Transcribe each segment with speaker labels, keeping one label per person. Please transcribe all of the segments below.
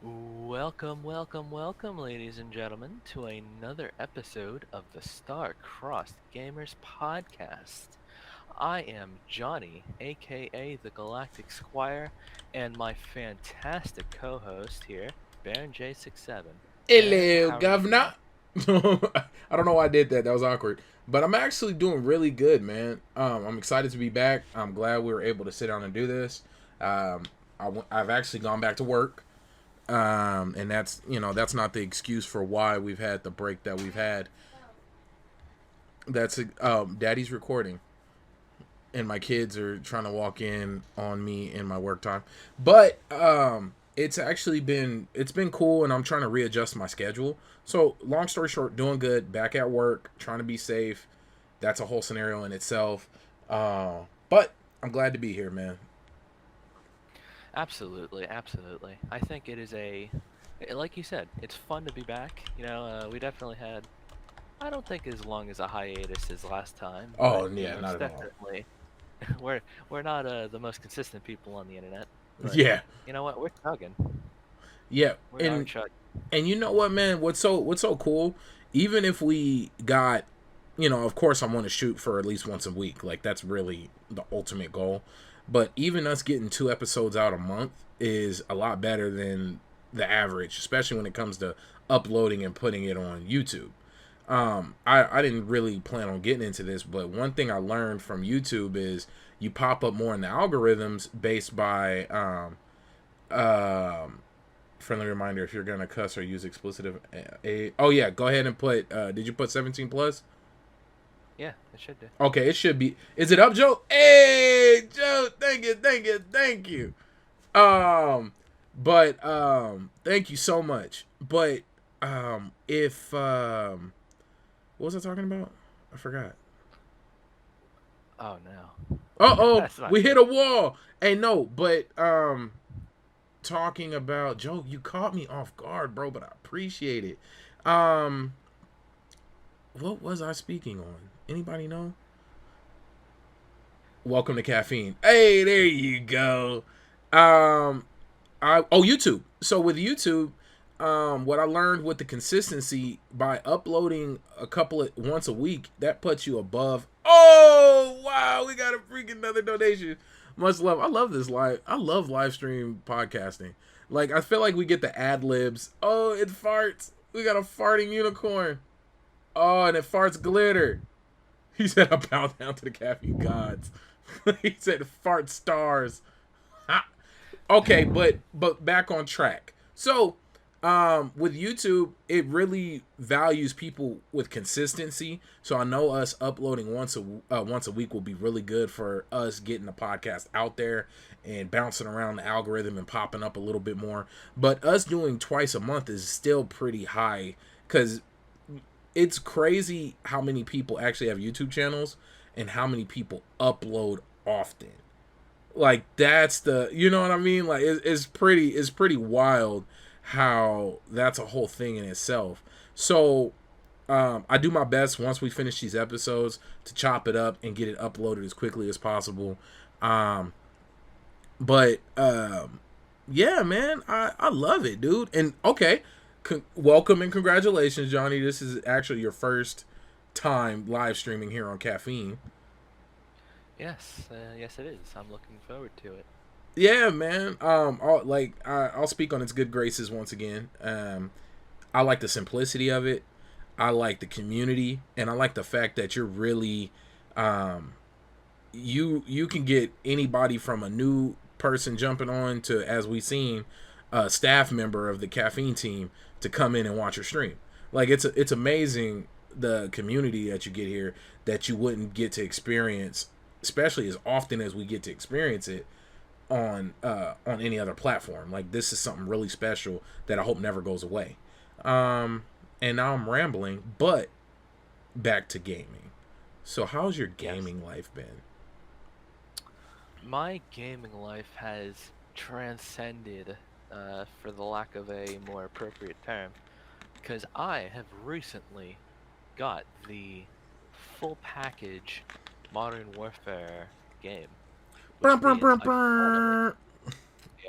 Speaker 1: Welcome, ladies and gentlemen, to another episode of the StarCrossed Gamers Podcast. I am Johnny, aka the Galactic Squire, and my fantastic co-host here, Baron J67. Baron,
Speaker 2: Hello,
Speaker 1: how are you
Speaker 2: governor.
Speaker 1: doing?
Speaker 2: I don't know why I did that. That was awkward. But I'm actually doing really good, man. I'm excited to be back. I'm glad we were able to sit down and do this. I've actually gone back to work, and that's not the excuse for why we've had the break that we've had. That's Daddy's recording, and my kids are trying to walk in on me in my work time. But it's been cool, and I'm trying to readjust my schedule. So long story short, doing good, back at work, trying to be safe. That's a whole scenario in itself. But I'm glad to be here, man.
Speaker 1: Absolutely. I think it is like you said, it's fun to be back. We definitely had, I don't think as long as a hiatus as last time, but
Speaker 2: Oh yeah,
Speaker 1: it's
Speaker 2: not at all.
Speaker 1: definitely we're not the most consistent people on the internet, but
Speaker 2: Yeah,
Speaker 1: you know what? We're chugging.
Speaker 2: yeah,
Speaker 1: We are
Speaker 2: and
Speaker 1: chugging.
Speaker 2: and you know what, man? What's so cool? Even if we got, of course, I want to shoot for at least once a week. Like that's really the ultimate goal. But even us getting 2 episodes out a month is a lot better than the average, especially when it comes to uploading and putting it on YouTube. I didn't really plan on getting into this, but one thing I learned from YouTube is you pop up more in the algorithms based by um, friendly reminder if you're gonna cuss or use explicit oh yeah, go ahead and put did you put 17 plus?
Speaker 1: Yeah, it should do.
Speaker 2: Okay, it should be. Is it up, Joe? Hey, Joe, thank you. Um, but thank you so much. But if what was I talking about? I forgot.
Speaker 1: Oh no,
Speaker 2: Oh,
Speaker 1: that's not
Speaker 2: we hit
Speaker 1: good.
Speaker 2: a wall. Hey, no, but talking about Joe, you caught me off guard, bro. But I appreciate it. Um, what was I speaking on? Anybody know? Welcome to caffeine. Hey, there you go. Um, YouTube. So with YouTube, what I learned with the consistency by uploading a couple of once a week, that puts you above. Oh wow, we got a freaking another donation. Much love. I love this live. I love live stream podcasting. Like I feel like we get the ad libs. Oh, it farts. We got a farting unicorn. Oh, and it farts glitter. He said, "I bow down to the caffeine gods." He said, "Fart stars." Okay, but back on track. So, with YouTube, it really values people with consistency. So I know us uploading once a week will be really good for us getting the podcast out there and bouncing around the algorithm and popping up a little bit more. But us doing twice a month is still pretty high because it's crazy how many people actually have YouTube channels and how many people upload often. Like that's the, you know what I mean? Like it's pretty wild how that's a whole thing in itself. So I do my best once we finish these episodes to chop it up and get it uploaded as quickly as possible. Um, but yeah, man, I love it, dude. And okay, welcome and congratulations, Johnny. This is actually your first time live streaming here on Caffeine.
Speaker 1: Yes, it is. I'm looking forward to it.
Speaker 2: Yeah, man. I'll speak on its good graces once again. I like the simplicity of it. I like the community, and I like the fact that you're really, um, you can get anybody from a new person jumping on to, as we seen, a staff member of the caffeine team to come in and watch your stream. Like it's amazing the community that you get here that you wouldn't get to experience, especially as often as we get to experience it on any other platform. Like this is something really special that I hope never goes away. Um, and now I'm rambling, but back to gaming. So how's your
Speaker 1: Yes.
Speaker 2: gaming life been?
Speaker 1: My gaming life has transcended, for the lack of a more appropriate term, because I have recently got the full package Modern Warfare game,
Speaker 2: Brr,
Speaker 1: which
Speaker 2: brr,
Speaker 1: means
Speaker 2: brr,
Speaker 1: I finally,
Speaker 2: brr.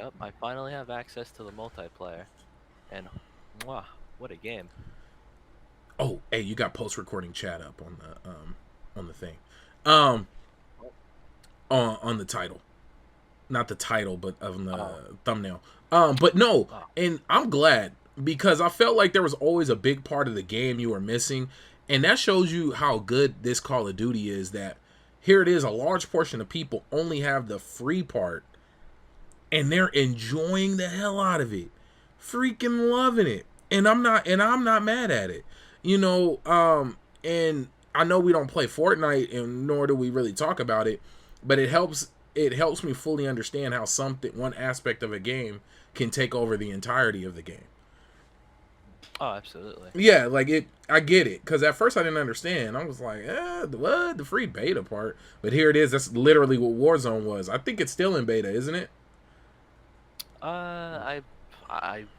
Speaker 1: Yep, I finally have access to the multiplayer, and mwah, what a game!
Speaker 2: Oh, hey, you got post recording chat up on the thing, um on the title, not the title, but on the
Speaker 1: Oh,
Speaker 2: thumbnail. But no,
Speaker 1: oh,
Speaker 2: and I'm glad because I felt like there was always a big part of the game you were missing, and that shows you how good this Call of Duty is. That here it is, a large portion of people only have the free part, and they're enjoying the hell out of it, freaking loving it, and I'm not mad at it, you know. And I know we don't play Fortnite, and nor do we really talk about it, but it helps me fully understand how something one aspect of a game can take over the entirety of the game.
Speaker 1: oh, absolutely.
Speaker 2: Yeah, like it, I get it. Because at first I didn't understand. I was like, what? The free beta part. But here it is. That's literally what Warzone was. I think it's still in beta, isn't it?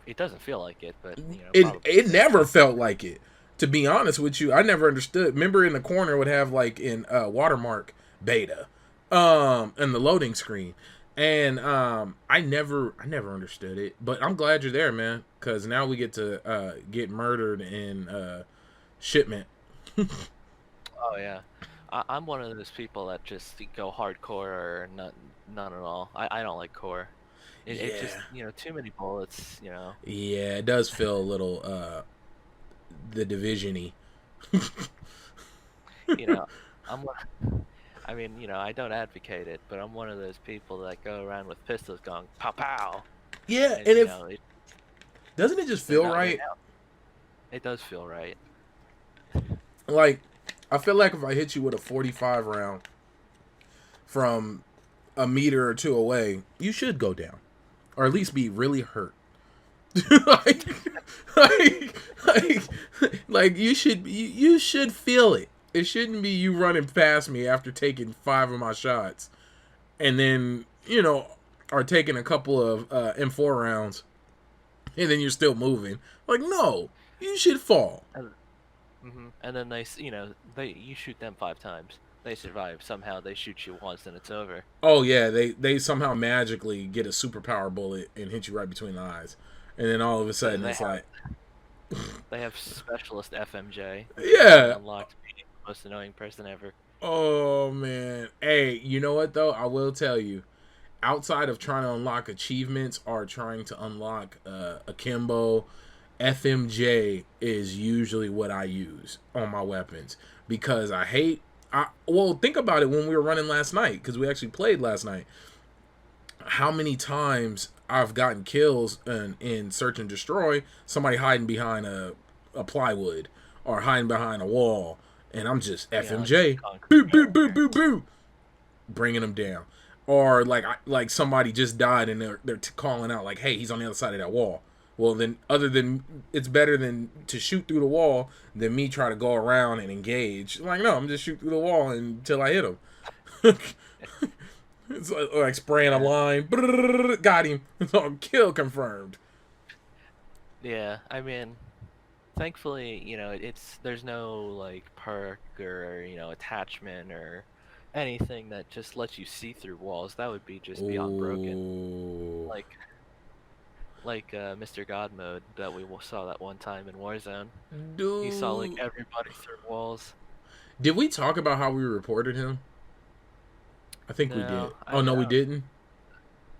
Speaker 1: It doesn't feel like it, but probably
Speaker 2: It
Speaker 1: it is.
Speaker 2: never felt like it. To be honest with you, I never understood. Remember, in the corner would have like in watermark beta, and the loading screen, and I never understood it. But I'm glad you're there, man, because now we get to get murdered in shipment.
Speaker 1: Oh yeah, I'm one of those people that just go hardcore or none at all. I don't like core. It just
Speaker 2: Yeah,
Speaker 1: too many bullets.
Speaker 2: yeah, it does feel a little the division-y.
Speaker 1: You know, I'm one- I mean, I don't advocate it, but I'm one of those people that go around with pistols going pow pow,
Speaker 2: Yeah,
Speaker 1: and
Speaker 2: and if doesn't it just feel
Speaker 1: they're
Speaker 2: right?
Speaker 1: not. It does feel right.
Speaker 2: Like, I feel like if I hit you with a 45 round from a meter or two away, you should go down, or at least be really hurt. like, like, like, like you should feel it. It shouldn't be you running past me after taking 5 of my shots, and then are taking a couple of M4 rounds, and then you're still moving. Like, no, you should fall.
Speaker 1: And then you shoot them 5 times. They survive. Somehow they shoot you once and it's over.
Speaker 2: Oh yeah, they somehow magically get a superpower bullet and hit you right between the eyes, and then all of a
Speaker 1: They,
Speaker 2: sudden
Speaker 1: they
Speaker 2: it's
Speaker 1: have
Speaker 2: like,
Speaker 1: they have specialist FMJ, which is
Speaker 2: yeah.
Speaker 1: unlocked being the most annoying person ever.
Speaker 2: Oh man, hey, you know what though? I will tell you, outside of trying to unlock achievements or trying to unlock akimbo, FMJ is usually what I use on my weapons because I hate. Well, think about it when we were running last night because we actually played last night. How many times I've gotten kills in search and destroy, somebody hiding behind a plywood or hiding behind a wall, and I'm just
Speaker 1: Like a
Speaker 2: FMJ,
Speaker 1: concrete
Speaker 2: boo boo boo
Speaker 1: barrier.
Speaker 2: boo boo, bringing them down. Or like somebody just died and they're calling out like, hey, he's on the other side of that wall. Well, then other than it's better than to shoot through the wall than me try to go around and engage. Like, no, I'm just shoot through the wall until I hit him. It's like spraying a
Speaker 1: Yeah,
Speaker 2: line. Brrr, got him. Kill confirmed.
Speaker 1: yeah. I mean, thankfully, there's no like perk or attachment or anything that just lets you see through walls. That would be just beyond broken.
Speaker 2: Oh,
Speaker 1: Like Mr. God mode that we saw that one time in Warzone. He saw like
Speaker 2: dude.
Speaker 1: everybody through walls.
Speaker 2: Did we talk about how we reported him? I think we
Speaker 1: No,
Speaker 2: did. Oh no, we didn't.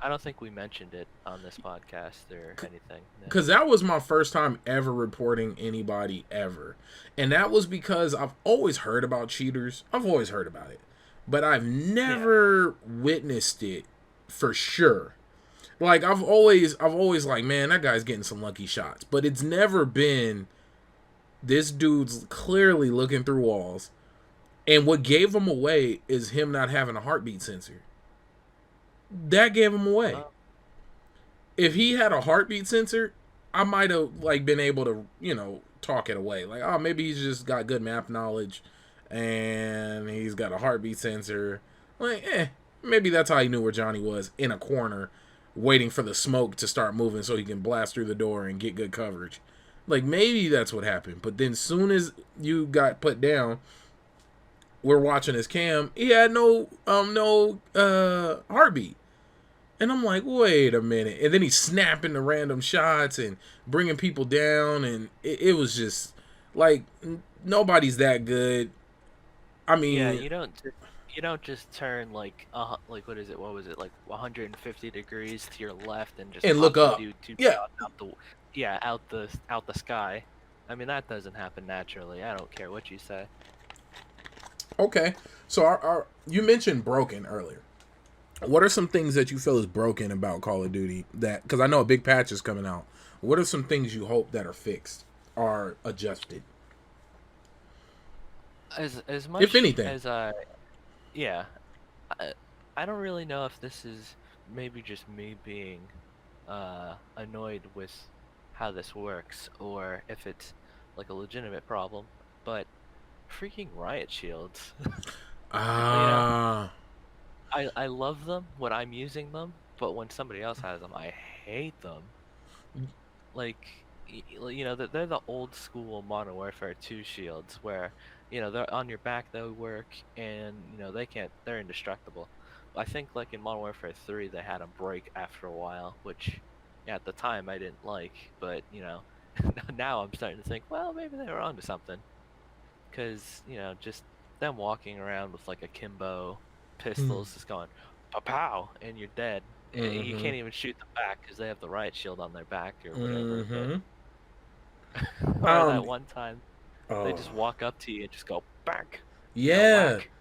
Speaker 1: I don't think we mentioned it on this podcast or anything. No.
Speaker 2: Because that was my first time ever reporting anybody ever. And that was because I've always heard about cheaters. I've always heard about it. But I've
Speaker 1: Yeah.
Speaker 2: never witnessed it for sure. Like I've always like, man, that guy's getting some lucky shots. But it's never been this dude's clearly looking through walls. And what gave him away is him not having a heartbeat sensor. That gave him away.
Speaker 1: Well,
Speaker 2: If he had a heartbeat sensor, I might have like been able to, talk it away. Like, oh, maybe he's just got good map knowledge and he's got a heartbeat sensor. Like, maybe that's how he knew where Johnny was in a corner, waiting for the smoke to start moving so he can blast through the door and get good coverage. Like maybe that's what happened. But then soon as you got put down, we're watching his cam. He had no heartbeat. And I'm like, wait a minute. And then he's snapping the random shots and bringing people down. And it was just like, nobody's that good. I
Speaker 1: Yeah,
Speaker 2: mean,
Speaker 1: you don't just turn like what is it? What was it? Like 150 degrees to your left and just
Speaker 2: and
Speaker 1: pop
Speaker 2: look
Speaker 1: the
Speaker 2: up.
Speaker 1: dude two
Speaker 2: Yeah.
Speaker 1: shots out the out the sky. I mean that doesn't happen naturally. I don't care what you say.
Speaker 2: Okay. So you mentioned broken earlier. What are some things that you feel is broken about Call of Duty that, because I know a big patch is coming out. What are some things you hope that are fixed, are adjusted,
Speaker 1: As
Speaker 2: if
Speaker 1: much
Speaker 2: anything?
Speaker 1: as yeah, I, I don't really know if this is maybe just me being annoyed with how this works or if it's like a legitimate problem, but freaking riot shields. You know,
Speaker 2: Ah,
Speaker 1: I love them when I'm using them, but when somebody else has them, I hate them. Like, you know, they're the old school Modern Warfare 2 shields where, you know, they're on your back, they work, and, you know, they're indestructible. I think, like, in Modern Warfare 3, they had them break after a while, which, yeah, at the time I didn't like, but, you know, now I'm starting to think, well, maybe they were onto something. Because, you know, just them walking around with, like, akimbo pistols just going, pow pow, and you're dead. You
Speaker 2: mm-hmm,
Speaker 1: can't even shoot them back because they have the riot shield on their back or whatever. But
Speaker 2: mm-hmm.
Speaker 1: or that one time they
Speaker 2: Oh,
Speaker 1: just walk up to you and just go back, you know,
Speaker 2: yeah.
Speaker 1: whack.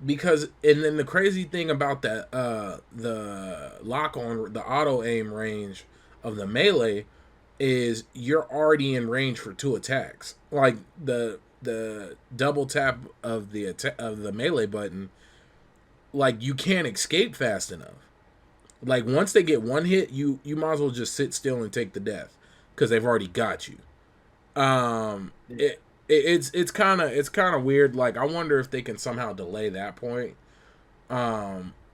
Speaker 2: Because and then the crazy thing about that, the lock on the auto aim range of the melee is you're already in range for two attacks. Like the double tap of of the melee button, like you can't escape fast enough. Like once they get one hit, you might as well just sit still and take the death because they've already got you. Um,
Speaker 1: Yeah,
Speaker 2: it, it's kind of weird. Like I wonder if they can somehow delay that point,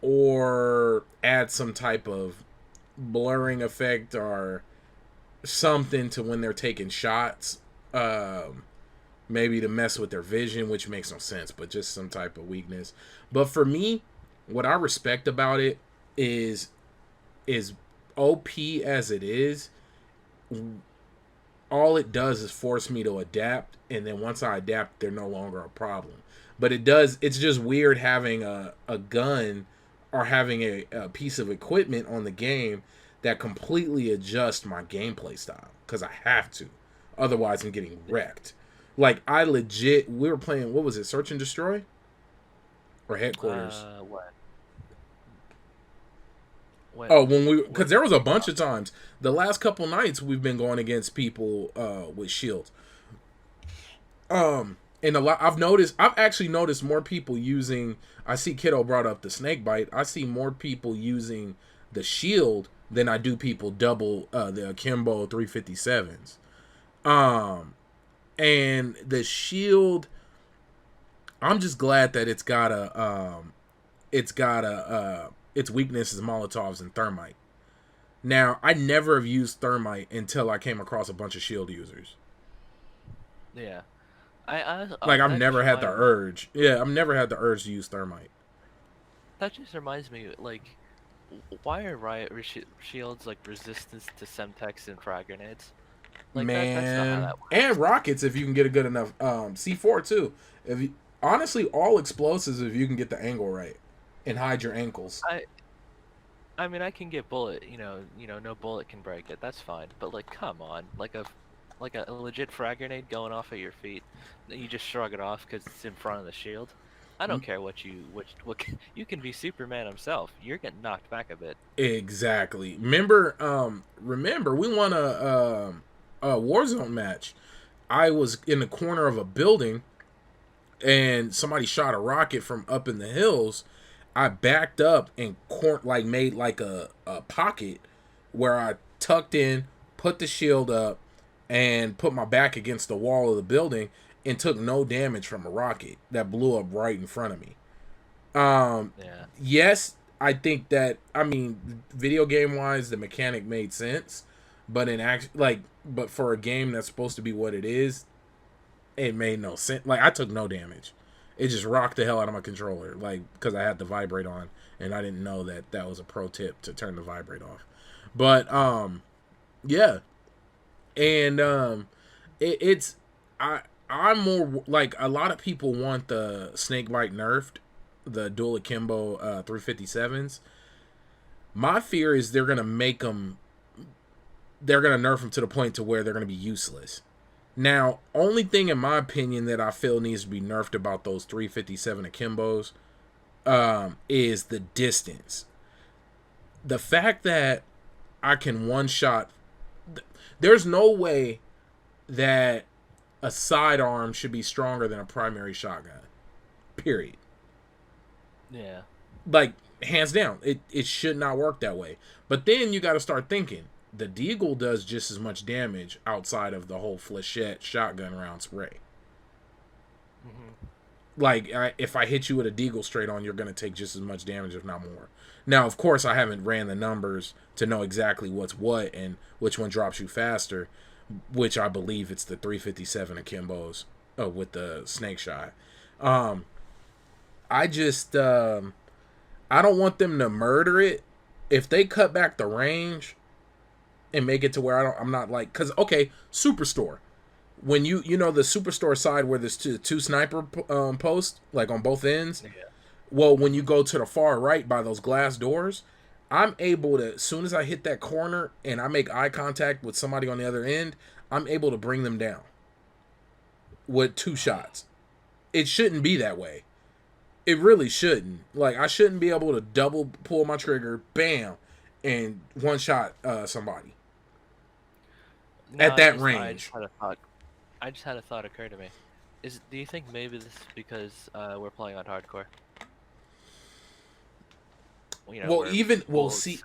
Speaker 2: or add some type of blurring effect or something to when they're taking shots. Maybe to mess with their vision, which makes no sense, but just some type of weakness. But for me, what I respect about it is is OP as it is, all it does is force me to adapt, and then once I adapt, they're no longer a problem. But it's just weird having a gun or having a piece of equipment on the game that completely adjusts my gameplay style because I have to. Otherwise, I'm getting
Speaker 1: yeah.
Speaker 2: wrecked. Like, we were playing, what was it, Search and Destroy? Or Headquarters?
Speaker 1: What?
Speaker 2: Oh,
Speaker 1: What
Speaker 2: because
Speaker 1: are
Speaker 2: there
Speaker 1: you
Speaker 2: was a
Speaker 1: talking
Speaker 2: bunch
Speaker 1: about?
Speaker 2: of times. The last couple nights, we've been going against people with shields. And a lot I've actually noticed more people using, I see Kiddo brought up the snake bite. I see more people using the shield than I do people double the Akimbo 357s. Um and the shield, I'm just glad that its weakness is Molotovs and thermite. Now, I never have used thermite until I came across a bunch of shield users.
Speaker 1: Yeah,
Speaker 2: Like I've
Speaker 1: that just
Speaker 2: never had the
Speaker 1: reminded me.
Speaker 2: urge. Yeah, I've never had the urge to use thermite.
Speaker 1: That just reminds me, like, why are shields like resistance to semtex and frag grenades? Like that's not how
Speaker 2: Man,
Speaker 1: that
Speaker 2: and
Speaker 1: works.
Speaker 2: rockets if you can get a good enough C4 too. If you, honestly, all explosives if you can get the angle right and hide your ankles.
Speaker 1: I I mean, I can get bullet, no bullet can break it. That's fine. But like, come on, like a legit frag grenade going off at your feet, you just shrug it off because it's in front of the shield. I don't care what you can be Superman himself. You're getting knocked back a bit.
Speaker 2: Exactly. Remember we won a Warzone match. I was in the corner of a building and somebody shot a rocket from up in the hills. I backed up and like made like a pocket where I tucked in, put the shield up, and put my back against the wall of the building and took no damage from a rocket that blew up right in front of me. Um,
Speaker 1: Yeah,
Speaker 2: yes, I think that, I mean, video game wise, the mechanic made sense, but but for a game that's supposed to be what it is, it made no sense. Like I took no damage. It just rocked the hell out of my controller, like because I had the vibrate on, and I didn't know that that was a pro tip to turn the vibrate off. But yeah, and it's I'm more like a lot of people want the snakebite nerfed, the dual akimbo 357s. My fear is they're gonna make them, they're gonna nerf them to the point to where they're gonna be useless. Now, only thing in my opinion that I feel needs to be nerfed about those 357 akimbos is the distance. The fact that I can one shot, there's no way that a sidearm should be stronger than a primary shotgun. Period.
Speaker 1: Yeah.
Speaker 2: Like, hands down, it should not work that way. But then you got to start thinking the deagle does just as much damage outside of the whole flechette shotgun round spray. Like, if I hit you with a deagle straight on, you're going to take just as much damage, if not more. Now, of course, I haven't ran the numbers to know exactly what's what and which one drops you faster, which I believe it's the 357 akimbos with the snake shot. I just I don't want them to murder it. If they cut back the range and make it to where I'm not like, because okay, Superstore, when you know the Superstore side where there's two sniper posts like on both ends.
Speaker 1: Yeah.
Speaker 2: Well, when you go to the far right by those glass doors, I'm able to, as soon as I hit that corner and I make eye contact with somebody on the other end, I'm able to bring them down with 2 shots. It shouldn't be that way. It really shouldn't. Like, I shouldn't be able to double pull my trigger, bam, and one shot somebody
Speaker 1: No,
Speaker 2: at that range.
Speaker 1: I just had a thought occur to me. Do you think maybe this is because we're playing on hardcore? You know,
Speaker 2: Well, even see,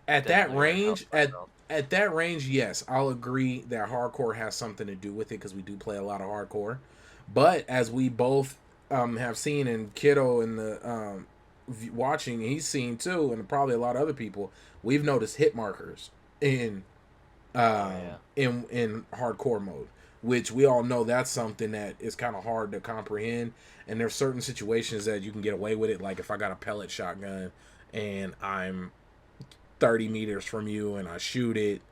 Speaker 2: at that range,
Speaker 1: myself.
Speaker 2: at that range, yes, I'll agree that hardcore has something to do with it because we do play a lot of hardcore. But as we both have seen, and Kiddo in the watching, he's seen too, and probably a lot of other people, we've noticed hit markers in in hardcore mode, which we all know that's something that is kind of hard to comprehend. And there's certain situations that you can get away with it, like if I got a pellet shotgun and I'm 30 meters from you and I shoot it,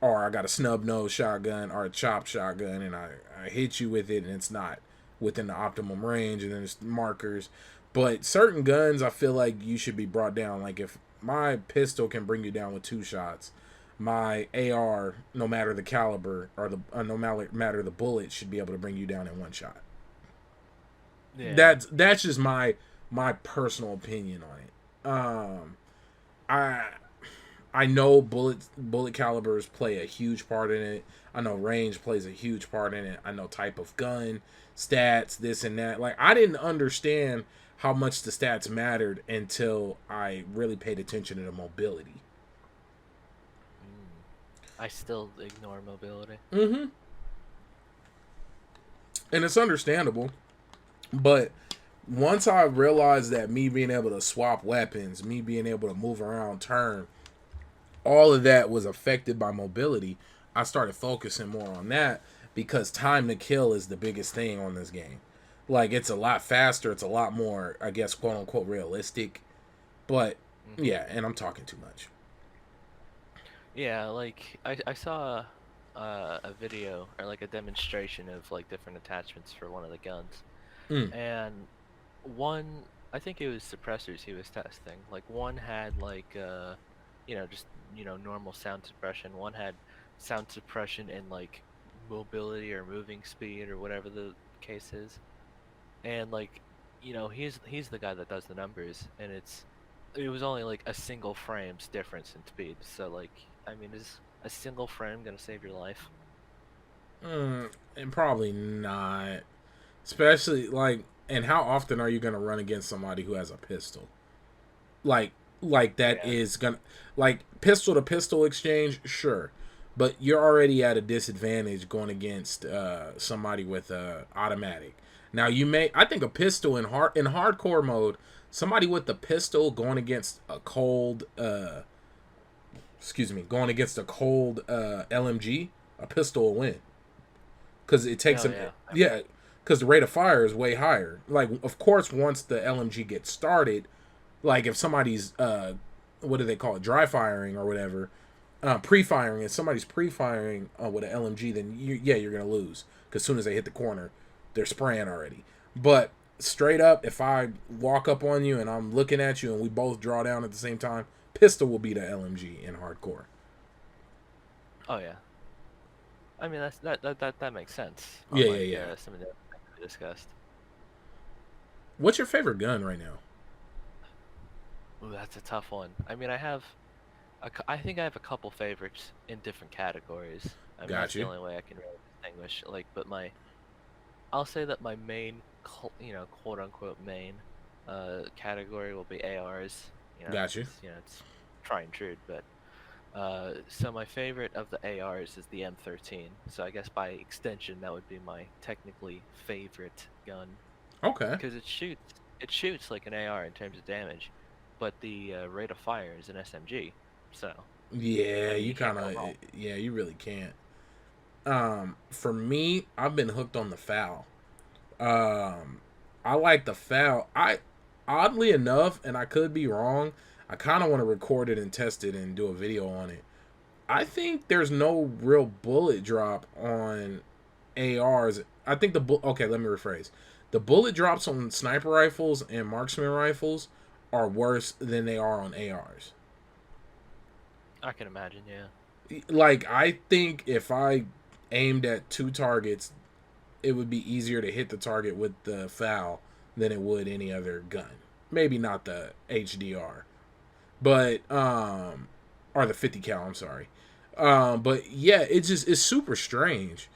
Speaker 2: or I got a snub nose shotgun or a chopped shotgun and I hit you with it and it's not within the optimum range, and then there's markers. But certain guns, I feel like you should be brought down. Like if my pistol can bring you down with 2 shots, my AR, no matter the caliber or the no matter the bullet, should be able to bring you down in 1 shot.
Speaker 1: Yeah.
Speaker 2: That's just my personal opinion on it. I know bullet calibers play a huge part in it. I know range plays a huge part in it. I know type of gun, stats, this and that. Like, I didn't understand how much the stats mattered until I really paid attention to the mobility.
Speaker 1: I still ignore mobility.
Speaker 2: Mm-hmm. And it's understandable, but once I realized that me being able to swap weapons, me being able to move around, turn, all of that was affected by mobility, I started focusing more on that because time to kill is the biggest thing on this game. Like, it's a lot faster, it's a lot more, I guess, quote unquote, realistic. But yeah, and I'm talking too much.
Speaker 1: Yeah, like I saw a video or like a demonstration of like different attachments for one of the guns, and one, I think it was suppressors he was testing. Like one had like just normal sound suppression. One had sound suppression and like mobility or moving speed or whatever the case is. And like he's the guy that does the numbers, and it was only like a single frame's difference in speed. So like, I mean, is a single frame gonna save your life?
Speaker 2: And probably not. Especially like, and how often are you gonna run against somebody who has a pistol? Like that is gonna, like, pistol to pistol exchange, sure, but you're already at a disadvantage going against somebody with a automatic. Now I think a pistol in hardcore mode, somebody with the pistol going against a cold LMG, a pistol will win. Because it takes because the rate of fire is way higher. Like, of course, once the LMG gets started, Like if somebody's what do they call it, dry firing or whatever, pre-firing. If somebody's pre-firing with an LMG, then you're gonna lose because as soon as they hit the corner, they're spraying already. But straight up, if I walk up on you and I'm looking at you and we both draw down at the same time, pistol will be the LMG in hardcore.
Speaker 1: Oh yeah. I mean that makes sense.
Speaker 2: Yeah, yeah,
Speaker 1: Unlike
Speaker 2: yeah.
Speaker 1: some of the other things we discussed.
Speaker 2: What's your favorite gun right now?
Speaker 1: Ooh, that's a tough one. I mean, I think I have a couple favorites in different categories. I mean,
Speaker 2: Got
Speaker 1: that's the
Speaker 2: you.
Speaker 1: only way I can really distinguish. Like, but I'll say that my main, quote unquote main, category will be ARs.
Speaker 2: Got you.
Speaker 1: It's tried and true. But so my favorite of the ARs is the M13. So I guess by extension, that would be my technically favorite gun
Speaker 2: Okay.
Speaker 1: because it shoots like an AR in terms of damage, but the rate of fire is an SMG. So
Speaker 2: Yeah,
Speaker 1: I mean,
Speaker 2: you
Speaker 1: you can't
Speaker 2: kind
Speaker 1: go
Speaker 2: of.
Speaker 1: wrong.
Speaker 2: Yeah, you really can't. For me, I've been hooked on the foul. I like the foul. Oddly enough, and I could be wrong, I kind of want to record it and test it and do a video on it. I think there's no real bullet drop on ARs. I think okay, let me rephrase. The bullet drops on sniper rifles and marksman rifles are worse than they are on ARs.
Speaker 1: I can imagine, yeah.
Speaker 2: Like I think if I aimed at two targets, it would be easier to hit the target with the foul than it would any other gun. Maybe not the HDR, but or the 50 cal. I'm sorry, but yeah, it's super strange.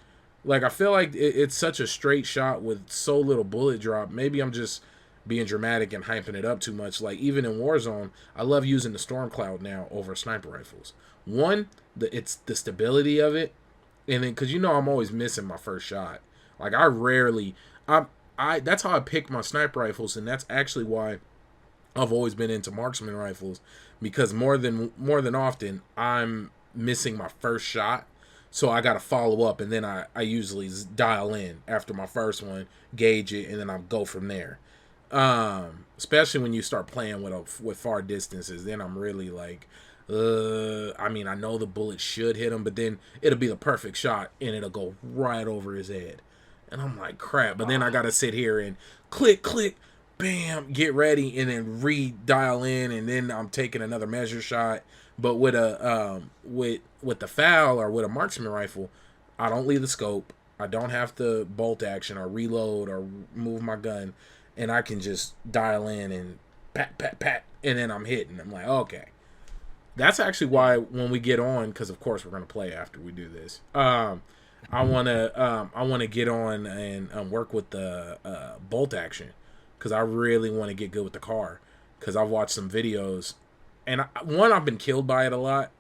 Speaker 2: Like I feel like it's such a straight shot with so little bullet drop. Maybe I'm just being dramatic and hyping it up too much. Like even in Warzone, I love using the Storm Cloud now over sniper rifles. One, it's the stability of it, and then because I'm always missing my first shot. Like I rarely, I that's how I pick my sniper rifles, and that's actually why I've always been into marksman rifles because more than often I'm missing my first shot. So I got to follow up, and then I usually dial in after my first one, gauge it, and then I'll go from there. Especially when you start playing with far distances, then I'm really like, I mean, I know the bullet should hit him, but then it'll be the perfect shot, and it'll go right over his head, and I'm like, crap. But then I gotta sit here and click, click, bam, get ready, and then re-dial in, and then I'm taking another measure shot. But with a with the foul or with a marksman rifle, I don't leave the scope. I don't have to bolt action or reload or move my gun, and I can just dial in and pat pat pat, and then I'm hitting. I'm like, okay. That's actually why when we get on, because of course we're gonna play after we do this. I wanna get on and work with the bolt action because I really want to get good with the car because I've watched some videos and I've been killed by it a lot,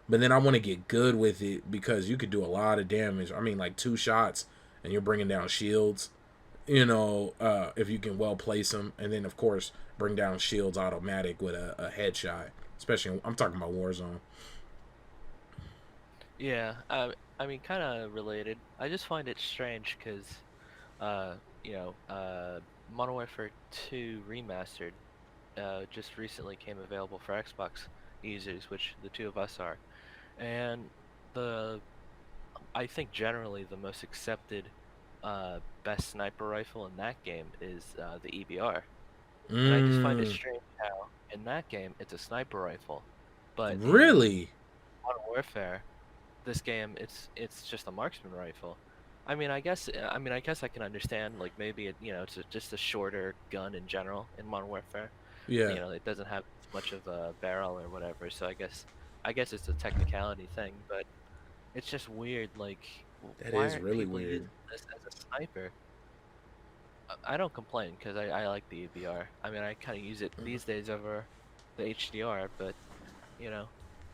Speaker 2: but then I want to get good with it because you could do a lot of damage. I mean, like 2 shots and you're bringing down shields. If you can well place them, and then of course bring down shields automatic with a headshot. Especially, I'm talking about Warzone.
Speaker 1: Yeah, I mean, kind of related. I just find it strange because, uh, Modern Warfare 2 Remastered just recently came available for Xbox users, which the two of us are, and the I think generally the most accepted best sniper rifle in that game is the EBR, and I just find it
Speaker 2: Mm,
Speaker 1: strange how in that game it's a sniper rifle, but in
Speaker 2: really?
Speaker 1: Modern Warfare, this game it's just a marksman rifle. I guess I can understand like maybe it's just a shorter gun in general in Modern Warfare.
Speaker 2: Yeah,
Speaker 1: It doesn't have as much of a barrel or whatever. So I guess it's a technicality thing, but it's just weird. Like,
Speaker 2: that
Speaker 1: why
Speaker 2: is
Speaker 1: aren't
Speaker 2: really
Speaker 1: people
Speaker 2: weird.
Speaker 1: using this as a sniper? I don't complain because I like the EBR. I mean, I kind of use it these days over the HDR, but you know,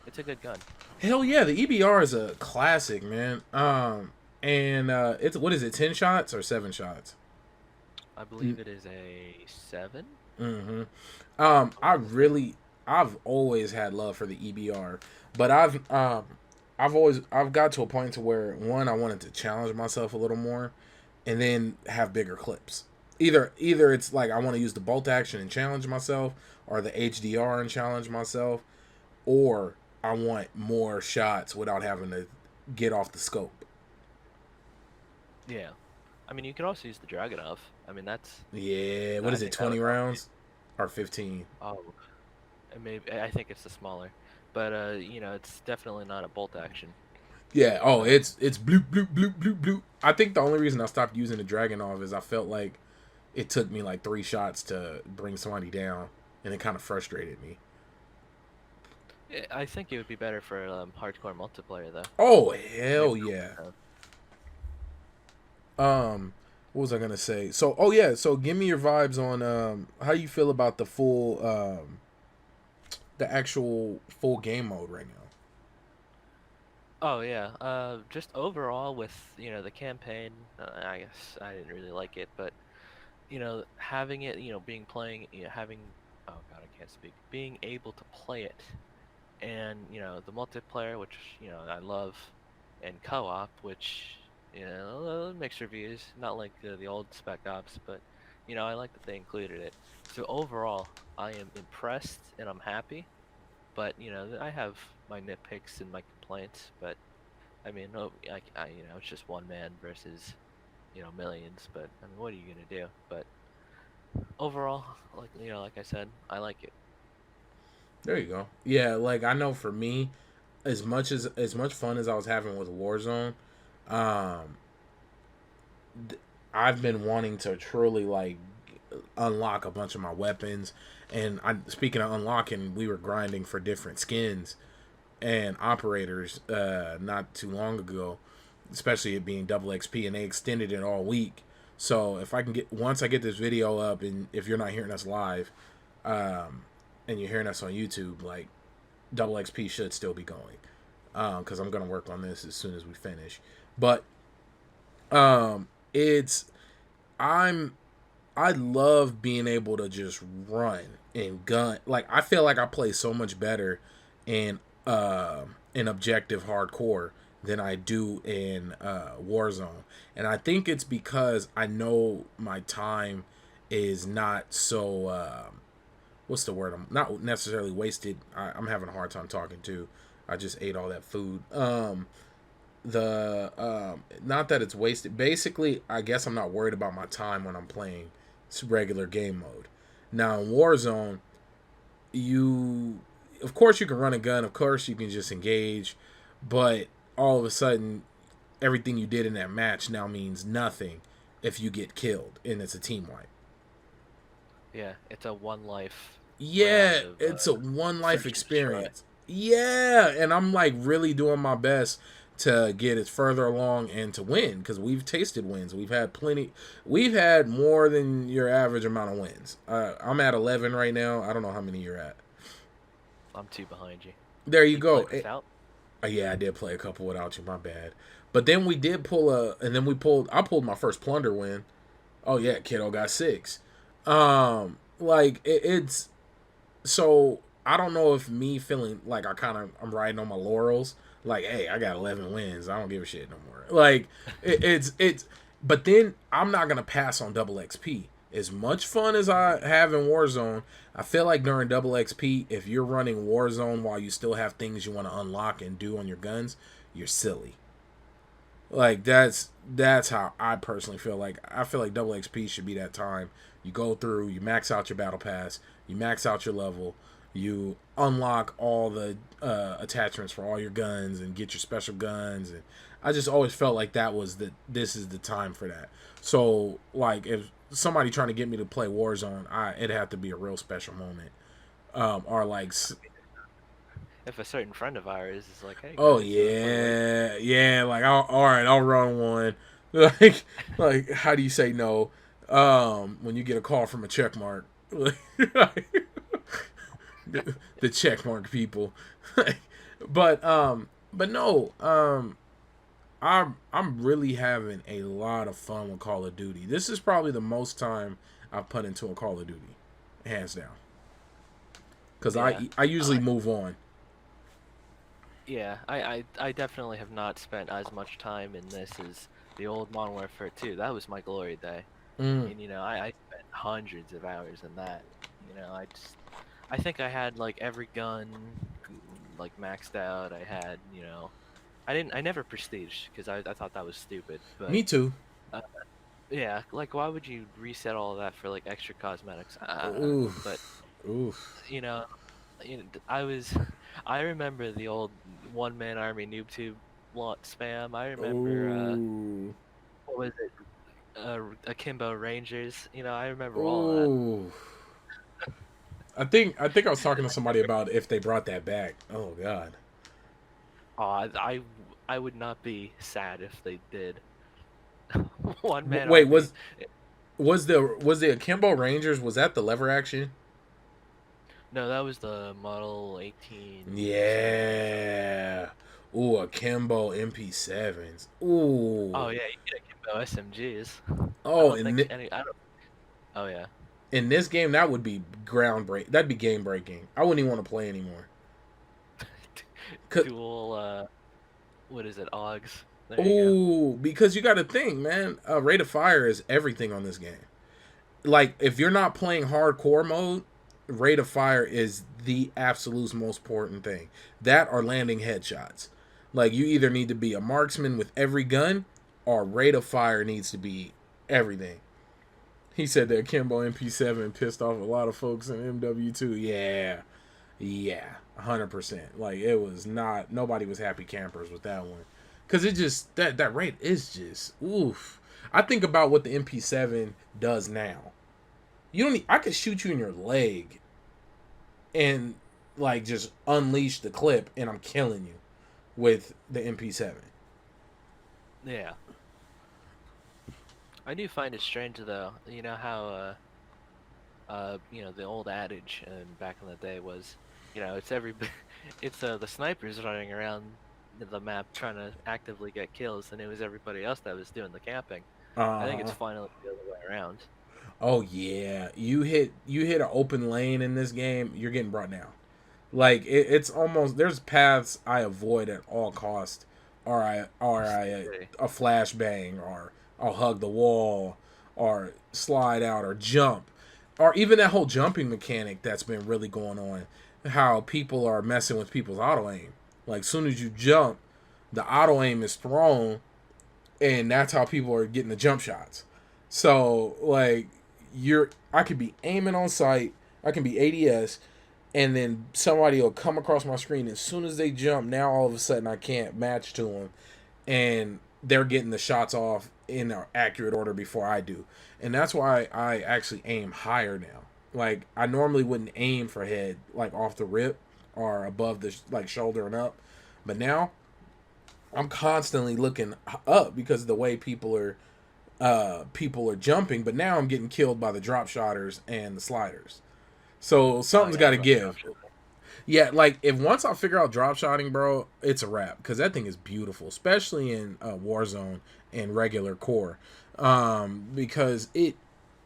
Speaker 1: it's a good gun.
Speaker 2: Hell yeah, the EBR is a classic, man. And it's what is it, 10 shots or 7 shots?
Speaker 1: I believe it is a 7.
Speaker 2: Mm-hmm.
Speaker 1: I want to say.
Speaker 2: I've always had love for the EBR, but I've got to a point to where one I wanted to challenge myself a little more, and then have bigger clips. Either it's like I want to use the bolt action and challenge myself, or the HDR and challenge myself, or I want more shots without having to get off the scope.
Speaker 1: Yeah. I mean, you could also use the Dragonov. I mean,
Speaker 2: Yeah, what
Speaker 1: I
Speaker 2: is it?
Speaker 1: think that
Speaker 2: 20
Speaker 1: would probably.
Speaker 2: rounds or 15?
Speaker 1: Oh, and maybe I think it's the smaller, but it's definitely not a bolt action.
Speaker 2: Yeah. Oh,
Speaker 1: Um,
Speaker 2: it's bloop bloop bloop bloop bloop. I think the only reason I stopped using the Dragonov is I felt like it took me like 3 shots to bring somebody down, and it kind of frustrated me.
Speaker 1: I think it would be better for hardcore multiplayer though.
Speaker 2: Oh
Speaker 1: Maybe
Speaker 2: hell
Speaker 1: not
Speaker 2: yeah.
Speaker 1: for
Speaker 2: What was I gonna say? So oh yeah, so give me your vibes on how you feel about the actual full game mode right now.
Speaker 1: Oh yeah. Just overall with the campaign, I guess I didn't really like it, but having it, being playing, having, oh god, I can't speak, being able to play it, and the multiplayer, which I love, and co-op, which mixed reviews, not like the old Spec Ops, but I like that they included it. So overall, I am impressed and I'm happy, but I have my nitpicks and my complaints, but I mean, no, it's just one man versus millions, but I mean, what are you gonna do? But overall, like I said, I like it.
Speaker 2: There you go. Yeah, like I know for me, as much fun as I was having with Warzone, um, I've been wanting to truly like unlock a bunch of my weapons. And I speaking of unlocking, we were grinding for different skins and operators not too long ago, especially it being double XP, and they extended it all week. So if I can get once I get this video up, and if you're not hearing us live, um, and you're hearing us on YouTube, like double XP should still be going, because I'm gonna work on this as soon as we finish. But it's I'm I love being able to just run and gun. Like I feel like I play so much better in objective hardcore than I do in Warzone, and I think it's because I know my time is not so. What's the word? I'm not necessarily wasted. I'm having a hard time talking too. I just ate all that food. The Not that it's wasted. Basically, I guess I'm not worried about my time when I'm playing regular game mode. Now in Warzone, you of course you can run a gun, of course you can just engage, but all of a sudden everything you did in that match now means nothing if you get killed and it's a team wipe.
Speaker 1: Yeah, it's a one life
Speaker 2: Yeah,
Speaker 1: round of
Speaker 2: it's a one life
Speaker 1: search and destroy.
Speaker 2: experience. Yeah, and I'm like really doing my best to get it further along and to win because we've tasted wins. We've had plenty. We've had more than your average amount of wins. I'm at 11 right now. I don't know how many you're at.
Speaker 1: I'm two behind you.
Speaker 2: There you
Speaker 1: You play
Speaker 2: go.
Speaker 1: without?
Speaker 2: Yeah, I did play a couple without you. My bad. But then we did pull and then we pulled. I pulled my first plunder win. Oh yeah, kiddo got 6. Like it's so I don't know if me feeling like I'm riding on my laurels. Like, hey, I got 11 wins. I don't give a shit no more. Like, it's. But then I'm not gonna pass on double XP. As much fun as I have in Warzone, I feel like during double XP, if you're running Warzone while you still have things you want to unlock and do on your guns, you're silly. Like that's how I personally feel. Like I feel like double XP should be that time you go through, you max out your battle pass, you max out your level, you unlock all the attachments for all your guns and get your special guns. And I just always felt like this is the time for that. So like if somebody trying to get me to play Warzone, it'd have to be a real special moment. Or like
Speaker 1: If a certain friend of ours is like, "Hey
Speaker 2: oh
Speaker 1: guys, want to raid?"
Speaker 2: yeah, yeah. Like, all right, I'll run one. Like, how do you say no? When you get a call from a check mark, the check mark people. But no. I'm really having a lot of fun with Call of Duty. This is probably the most time I've put into a Call of Duty, hands down. Because
Speaker 1: Yeah.
Speaker 2: I usually move on.
Speaker 1: Yeah, I definitely have not spent as much time in this as the old Modern Warfare 2. That was my glory day.
Speaker 2: Mm.
Speaker 1: and I spent hundreds of hours in that. I think I had like every gun like maxed out. I had I never prestige because I thought that was stupid, but
Speaker 2: Me too.
Speaker 1: uh, yeah, like why would you reset all of that for like extra cosmetics? I don't know, but
Speaker 2: Oof. Oof.
Speaker 1: you know, I was I remember the old one man army noob tube lot spam. I remember
Speaker 2: Ooh.
Speaker 1: what was it? Akimbo Rangers. I remember all of that.
Speaker 2: Ooh. I think I was talking to somebody about if they brought that back. Oh God.
Speaker 1: Oh, I would not be sad if they did. One man
Speaker 2: Wait,
Speaker 1: army.
Speaker 2: was the Akimbo Rangers? Was that the lever action?
Speaker 1: No, that was the Model 1870.
Speaker 2: Yeah. Ooh, Akimbo MP7s.
Speaker 1: Oh
Speaker 2: Ooh.
Speaker 1: yeah, you get Akimbo SMGs. I
Speaker 2: Oh,
Speaker 1: don't think any. I don't. Oh yeah,
Speaker 2: in this game that would be groundbreaking. That'd be game breaking. I wouldn't even want to play anymore.
Speaker 1: dual. What is it? Augs. There you go.
Speaker 2: Ooh, because you got to think, man. Rate of fire is everything on this game. Like, if you're not playing hardcore mode, rate of fire is the absolute most important thing. That or landing headshots. Like, you either need to be a marksman with every gun, or rate of fire needs to be everything. He said that Kimbo MP7 pissed off a lot of folks in MW2. Yeah, yeah, 100%. Like, it was not. Nobody was happy campers with that one, because it just that rate is just oof. I think about what the MP7 does now. You don't. I could shoot you in your leg, and like just unleash the clip, and I'm killing you with the MP7.
Speaker 1: Yeah, I do find it strange though. You know how the old adage back in the day was, it's it's the snipers running around the map trying to actively get kills, and it was everybody else that was doing the camping. I think it's
Speaker 2: Uh huh.
Speaker 1: finally the other way around.
Speaker 2: Oh yeah, you hit an open lane in this game, you're getting brought down. Like it's almost there's paths I avoid at all cost, or I a flashbang, or I'll hug the wall, or slide out, or jump, or even that whole jumping mechanic that's been really going on. How people are messing with people's auto aim. Like soon as you jump, the auto aim is thrown, and that's how people are getting the jump shots. So like I could be aiming on sight, I can be ADS, and then somebody will come across my screen as soon as they jump. Now all of a sudden I can't match to them, and they're getting the shots off in an accurate order before I do, and that's why I actually aim higher now. Like I normally wouldn't aim for head like off the rip or above the like shoulder and up, but now I'm constantly looking up because of the way people are jumping. But now I'm getting killed by the drop shotters and the sliders. So
Speaker 1: Oh
Speaker 2: something's
Speaker 1: yeah,
Speaker 2: got
Speaker 1: I
Speaker 2: to
Speaker 1: love
Speaker 2: give.
Speaker 1: dropship.
Speaker 2: Yeah, like if once I figure out drop shotting, bro, it's a wrap because that thing is beautiful, especially in Warzone and regular core. Because it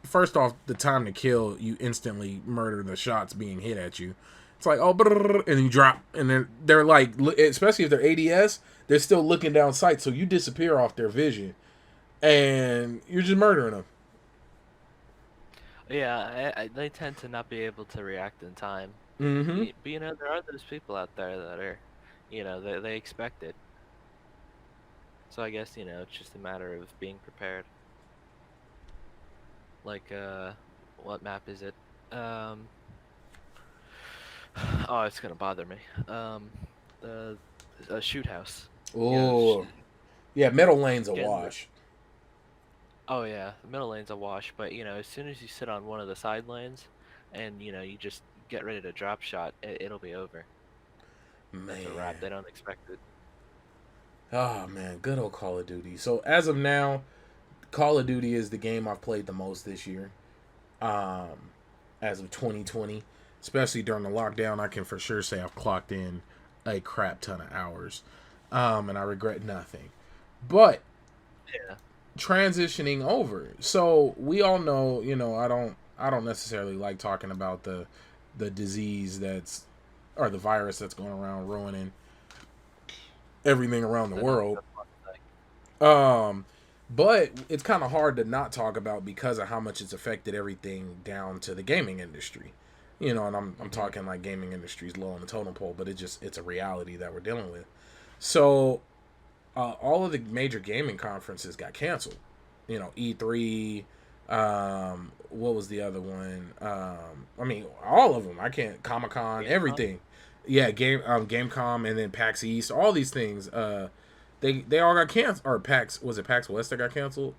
Speaker 2: first off, the time to kill, you instantly murder the shots being hit at you. It's like oh, and then you drop, and they're like, especially if they're ADS, they're still looking down sight, so you disappear off their vision, and you're just murdering them.
Speaker 1: Yeah, they tend to not be able to react in time.
Speaker 2: Mm-hmm.
Speaker 1: But there are those people out there that are, they expect it. So I guess, it's just a matter of being prepared. Like, what map is it? Um, oh, it's gonna bother me. The shoot house.
Speaker 2: Oh, yeah, middle lane's a
Speaker 1: Getting
Speaker 2: wash.
Speaker 1: oh yeah, the middle lane's a wash, but as soon as you sit on one of the side lanes, and you just get ready to drop shot, it'll be over. That's a wrap.
Speaker 2: Man.
Speaker 1: They don't expect it.
Speaker 2: Oh man, good old Call of Duty. So as of now, Call of Duty is the game I've played the most this year. Um, as of 2020, especially during the lockdown, I can for sure say I've clocked in a crap ton of hours. And I regret nothing. But
Speaker 1: Yeah.
Speaker 2: transitioning over, so we all know, I don't necessarily like talking about the disease that's or the virus that's going around ruining everything around the
Speaker 1: The not
Speaker 2: world.
Speaker 1: the fun thing.
Speaker 2: Um, But it's kind of hard to not talk about because of how much it's affected everything down to the gaming industry. You know, and I'm
Speaker 1: Hmm.
Speaker 2: talking like gaming industry's low on the totem pole, but it's a reality that we're dealing with. So all of the major gaming conferences got canceled. You know, E3. What was the other one? I mean, all of them. I can't. Comic Con,
Speaker 1: Gamecom.
Speaker 2: everything. Yeah, Gamecom, and then PAX East. All these things. They all got canceled. Or PAX, was it PAX West that got canceled?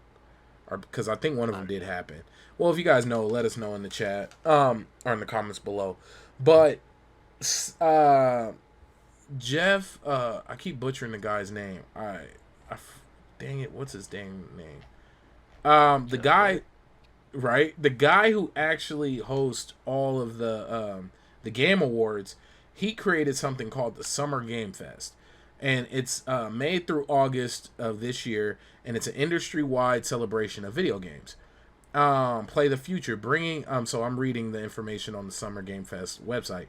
Speaker 2: Or because I think one of
Speaker 1: I
Speaker 2: them
Speaker 1: don't
Speaker 2: did
Speaker 1: know.
Speaker 2: happen. Well, if you guys know, let us know in the chat. Or in the comments below. But uh Jeff, I keep butchering the guy's name. Dang it, what's his dang name? The
Speaker 1: Jeff
Speaker 2: guy,
Speaker 1: what?
Speaker 2: right? The guy who actually hosts all of the game awards. He created something called the Summer Game Fest, and it's May through August of this year, and it's an industry-wide celebration of video games. Play the future, bringing. So I'm reading the information on the Summer Game Fest website,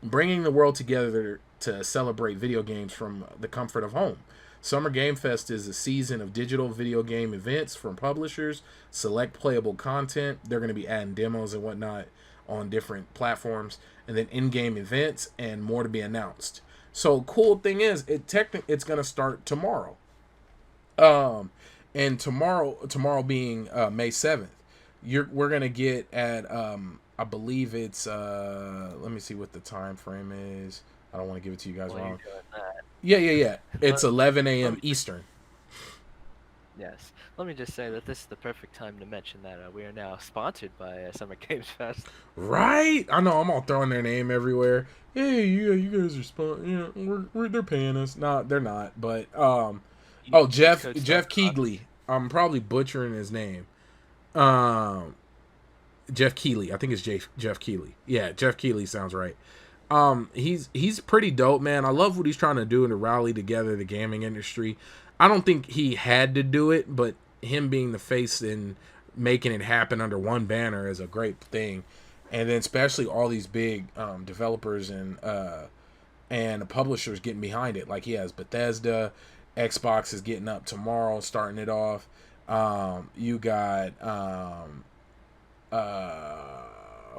Speaker 2: bringing the world together to celebrate video games from the comfort of home. Summer Game Fest is a season of digital video game events from publishers, select playable content. They're going to be adding demos and whatnot on different platforms, and then in-game events and more to be announced. So cool thing is, it's going to start tomorrow. Um, and tomorrow being May 7th, we're gonna get at I believe it's let me see what the time frame is. I don't want to give it to you guys
Speaker 1: While you're
Speaker 2: wrong.
Speaker 1: doing that,
Speaker 2: Yeah. It's
Speaker 1: let,
Speaker 2: 11
Speaker 1: let
Speaker 2: a.m.
Speaker 1: me
Speaker 2: Eastern.
Speaker 1: yes, let me just say that this is the perfect time to mention that we are now sponsored by Summer Games Fest.
Speaker 2: Right? I know I'm all throwing their name everywhere. Hey, you guys are they're paying us. Nah, they're not. But oh,
Speaker 1: Use
Speaker 2: Jeff
Speaker 1: code StarCrossed.
Speaker 2: Keegley. I'm probably butchering his name. Um, Jeff Keeley. I think it's Jeff Keeley. Yeah, Jeff Keeley sounds right. He's pretty dope, man. I love what he's trying to do to rally together the gaming industry. I don't think he had to do it, but him being the face and making it happen under one banner is a great thing. And then especially all these big developers and the publishers getting behind it. Like he has Bethesda, Xbox is getting up tomorrow, starting it off. You got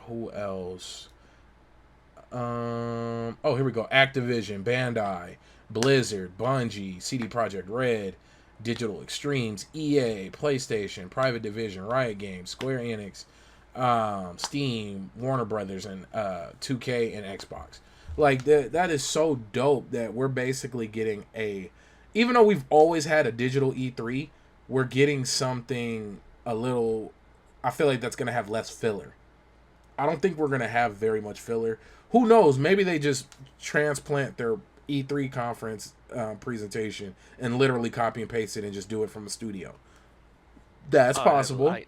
Speaker 2: who else? Oh, here we go. Activision, Bandai, Blizzard, Bungie, CD Projekt Red, Digital Extremes, EA, PlayStation, Private Division, Riot Games, Square Enix, Steam, Warner Brothers, and 2K and Xbox. Like that is so dope that we're basically getting a, even though we've always had a digital E3, we're getting something a little. I feel like that's gonna have less filler. I don't think we're gonna have very much filler. Who knows? Maybe they just transplant their E3 conference presentation and literally copy and paste it and just do it from the studio. That's
Speaker 1: Oh,
Speaker 2: possible.
Speaker 1: 100%.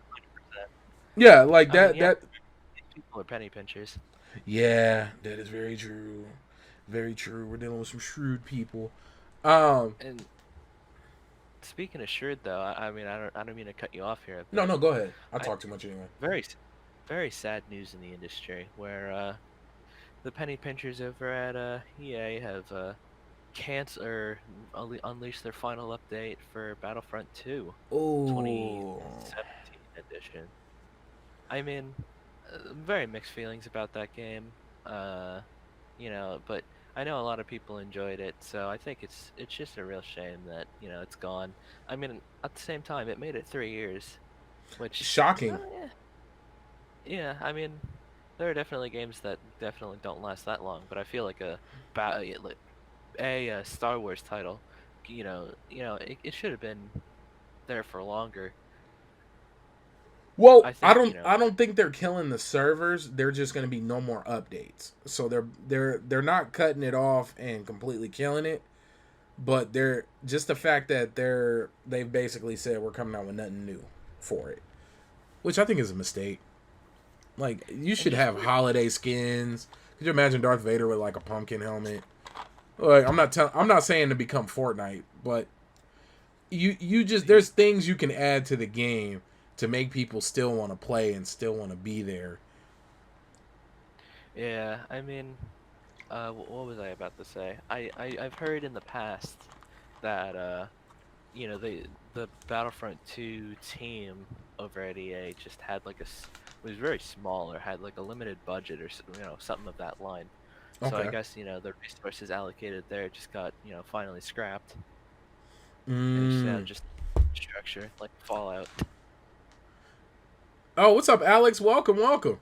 Speaker 2: Yeah, like
Speaker 1: I mean, yeah,
Speaker 2: that.
Speaker 1: these people are penny pinchers.
Speaker 2: Yeah, that is very true. Very true. We're dealing with some shrewd people. Um,
Speaker 1: And speaking of shrewd, though, I mean, I don't mean to cut you off here,
Speaker 2: no,
Speaker 1: but
Speaker 2: no, go ahead. I
Speaker 1: I
Speaker 2: talk too much anyway.
Speaker 1: very, very sad news in the industry where the penny pinchers over at EA have cancel or unleashed their final update for Battlefront 2,
Speaker 2: Oh,
Speaker 1: 2017 edition. I mean, very mixed feelings about that game. Uh, but I know a lot of people enjoyed it, so I think it's just a real shame that it's gone. I mean, at the same time, it made it 3 years, which
Speaker 2: shocking.
Speaker 1: yeah, yeah. I mean, there are definitely games that definitely don't last that long, but I feel like a Star Wars title, it should have been there for longer.
Speaker 2: Well,
Speaker 1: I think
Speaker 2: I don't think they're killing the servers. They're just going to be no more updates. So they're not cutting it off and completely killing it, but they're just the fact that they've basically said we're coming out with nothing new for it, which I think is a mistake. Like you
Speaker 1: and
Speaker 2: should
Speaker 1: just
Speaker 2: have
Speaker 1: weird.
Speaker 2: holiday skins. Could you imagine Darth Vader with like a pumpkin helmet? Like I'm not saying to become Fortnite, but you just there's things you can add to the game to make people still want to play and still want to be there.
Speaker 1: Yeah, I mean, what was I about to say? I've heard in the past that the Battlefront 2 team over at EA just had like was very small or had like a limited budget or something of that line. So I
Speaker 2: Okay.
Speaker 1: guess the resources allocated there just got finally scrapped, and it's now
Speaker 2: Mm.
Speaker 1: just structure like Fallout.
Speaker 2: Oh, what's up, Alex? Welcome, welcome.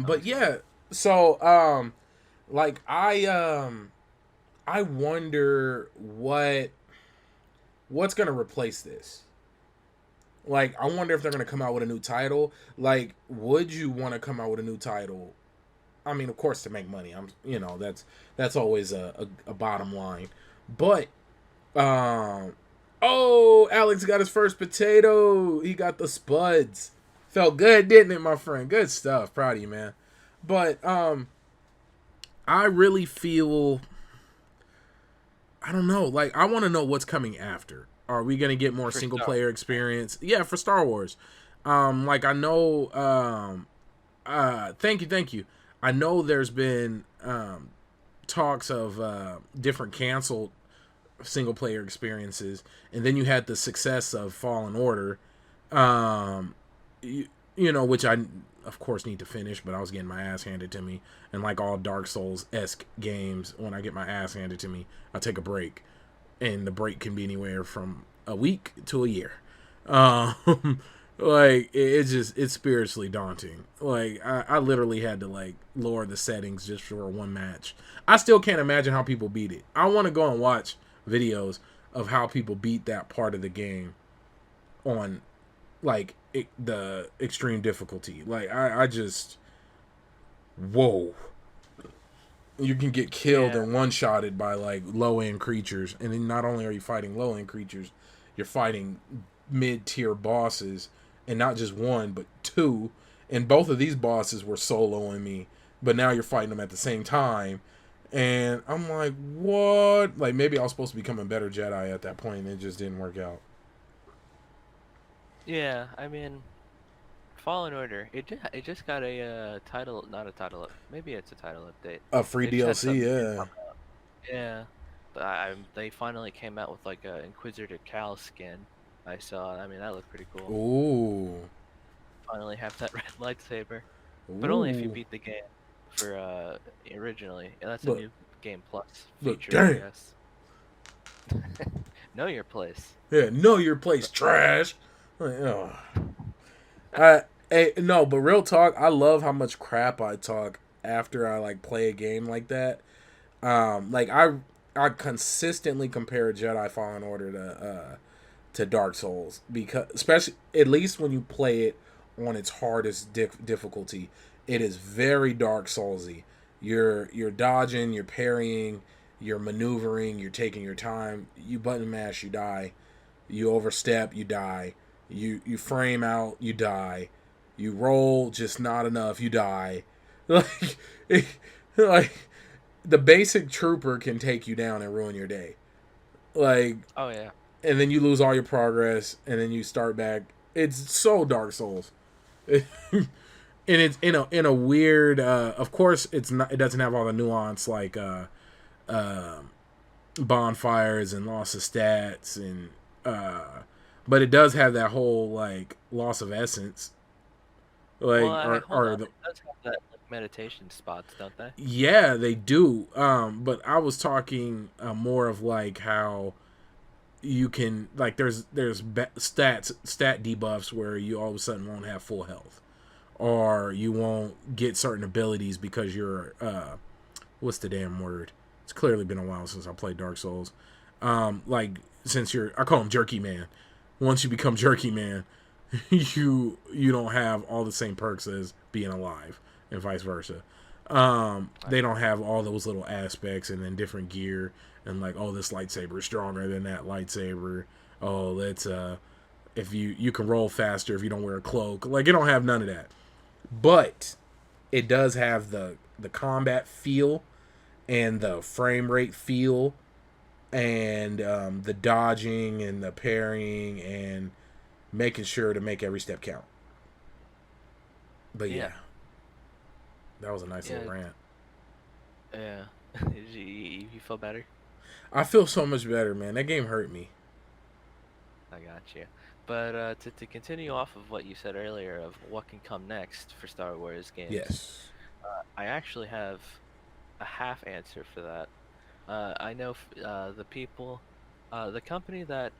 Speaker 1: Oh,
Speaker 2: But
Speaker 1: what's going on?
Speaker 2: yeah, so like I wonder what's gonna replace this. Like, I wonder if they're gonna come out with a new title. Like, would you want to come out with a new title? I mean, of course, to make money. That's always a bottom line. But oh, Alex got his first potato. He got the spuds. Felt good, didn't it, my friend? Good stuff. Proud of you, man. But I really feel, I don't know. Like, I want to know what's coming after. Are we gonna get more
Speaker 1: For
Speaker 2: single
Speaker 1: Star
Speaker 2: player
Speaker 1: Wars, right?
Speaker 2: experience? Yeah, for Star Wars. Like, I know. Thank you. I know there's been talks of different canceled single player experiences, and then you had the success of Fallen Order. Um, which I of course need to finish, but I was getting my ass handed to me. And like all Dark Souls esque games, when I get my ass handed to me, I take a break, and the break can be anywhere from a week to a year. Um, like it's spiritually daunting. Like I literally had to like lower the settings just for one match. I still can't imagine how people beat it. I want to go and watch videos of how people beat that part of the game on like the extreme difficulty. Like I just whoa. You can get killed
Speaker 1: Yeah,
Speaker 2: and one shotted by like low end creatures, and then not only are you fighting low end creatures, you're fighting mid tier bosses, and not just one but two. And both of these bosses were soloing me, but now you're fighting them at the same time. And I'm like, what? Like maybe I was supposed to become a better Jedi at that point, and it just didn't work out.
Speaker 1: yeah. I mean, Fallen Order. It just got a title, not a title up. Maybe it's a title update.
Speaker 2: A free
Speaker 1: They just had
Speaker 2: DLC,
Speaker 1: something new
Speaker 2: yeah.
Speaker 1: come out. Yeah, but they finally came out with like a Inquisitor Cal skin. I saw. I mean, that looked pretty cool.
Speaker 2: Ooh,
Speaker 1: Finally have that red lightsaber, but only if you
Speaker 2: ooh.
Speaker 1: beat the game for originally. And that's a
Speaker 2: Look,
Speaker 1: new game plus
Speaker 2: look,
Speaker 1: feature, I
Speaker 2: damn.
Speaker 1: guess. Know your place.
Speaker 2: Yeah, know your place, trash. Like, oh. I, no, but real talk, I love how much crap I talk after I like play a game like that. Like I consistently compare Jedi Fallen Order to Dark Souls, because especially at least when you play it on its hardest difficulty, it is very Dark Soulsy. You're dodging, you're parrying, you're maneuvering, you're taking your time. You button mash, you die. You overstep, you die. You frame out, you die. You roll just not enough, you die. Like like the basic trooper can take you down and ruin your day. Like,
Speaker 1: Oh yeah.
Speaker 2: and then you lose all your progress, and then you start back. It's so Dark Souls, and it's in a weird. Of course, it's not. It doesn't have all the nuance like uh, bonfires and loss of stats, and but it does have that whole like loss of essence.
Speaker 1: Well,
Speaker 2: Like,
Speaker 1: hold
Speaker 2: are
Speaker 1: on.
Speaker 2: the
Speaker 1: It does have that like meditation spots, don't they?
Speaker 2: yeah, they do. But I was talking more of like how you can like there's stat debuffs where you all of a sudden won't have full health, or you won't get certain abilities because you're what's the damn word? It's clearly been a while since I played Dark Souls. Like since you're I call him Jerky Man. Once you become Jerky Man, you don't have all the same perks as being alive, and vice versa.
Speaker 1: Right.
Speaker 2: They don't have all those little aspects, and then different gear, and like, oh, this lightsaber is stronger than that lightsaber. Oh, let's if you can roll faster if you don't wear a cloak. Like, it don't have none of that, but it does have the combat feel and the frame rate feel, and the dodging and the parrying and making sure to make every step count. But
Speaker 1: Yeah.
Speaker 2: yeah, that was a nice
Speaker 1: Yeah.
Speaker 2: little rant.
Speaker 1: Yeah. You feel better?
Speaker 2: I feel so much better, man. That game hurt me.
Speaker 1: I got you. But to continue off of what you said earlier of what can come next for Star Wars games,
Speaker 2: Yes.
Speaker 1: I actually have a half answer for that. I know the company that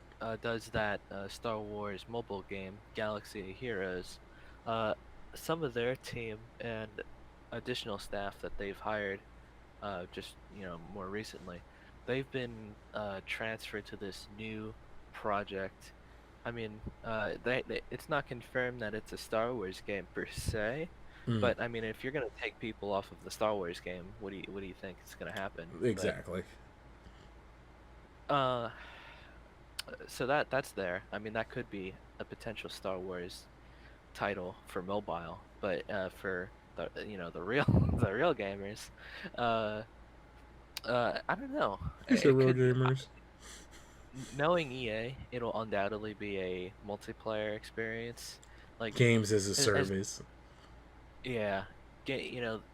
Speaker 1: does that Star Wars mobile game, Galaxy of Heroes, uh, some of their team and additional staff that they've hired just more recently, they've been transferred to this new project. I mean, it's not confirmed that it's a Star Wars game per se,
Speaker 2: Mm,
Speaker 1: but I mean, if you're gonna take people off of the Star Wars game, what do you think is gonna happen? But
Speaker 2: exactly.
Speaker 1: uh, so that's there. I mean, that could be a potential Star Wars title for mobile, but for the real the real gamers, uh, I don't know.
Speaker 2: You said
Speaker 1: It
Speaker 2: real
Speaker 1: could,
Speaker 2: gamers.
Speaker 1: knowing EA, it'll undoubtedly be a multiplayer experience. Like,
Speaker 2: Games as a
Speaker 1: as
Speaker 2: service.
Speaker 1: yeah,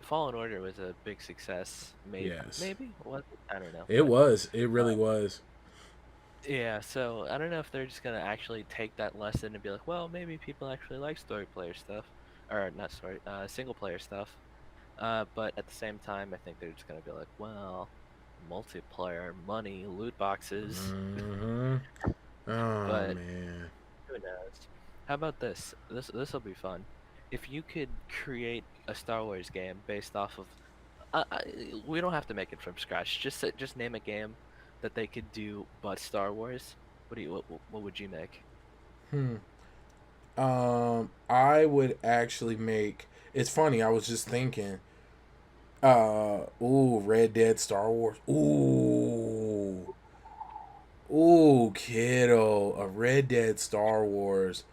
Speaker 1: Fallen Order was a big success. Maybe,
Speaker 2: Yes.
Speaker 1: maybe what I don't know,
Speaker 2: It
Speaker 1: but
Speaker 2: was. It
Speaker 1: uh,
Speaker 2: really was.
Speaker 1: yeah. So I don't know if they're just gonna actually take that lesson and be like, well, maybe people actually like story player stuff, or not story, single player stuff. But at the same time, I think they're just gonna be like, well, multiplayer, money, loot boxes.
Speaker 2: Hmm. Oh
Speaker 1: But
Speaker 2: man.
Speaker 1: who knows? How about this? This will be fun. If you could create a Star Wars game based off of, we don't have to make it from scratch. Just name a game that they could do, but Star Wars. What would you make?
Speaker 2: Hmm. I would actually make. It's funny. I was just thinking. Ooh, Red Dead Star Wars. Ooh, kiddo. A Red Dead Star Wars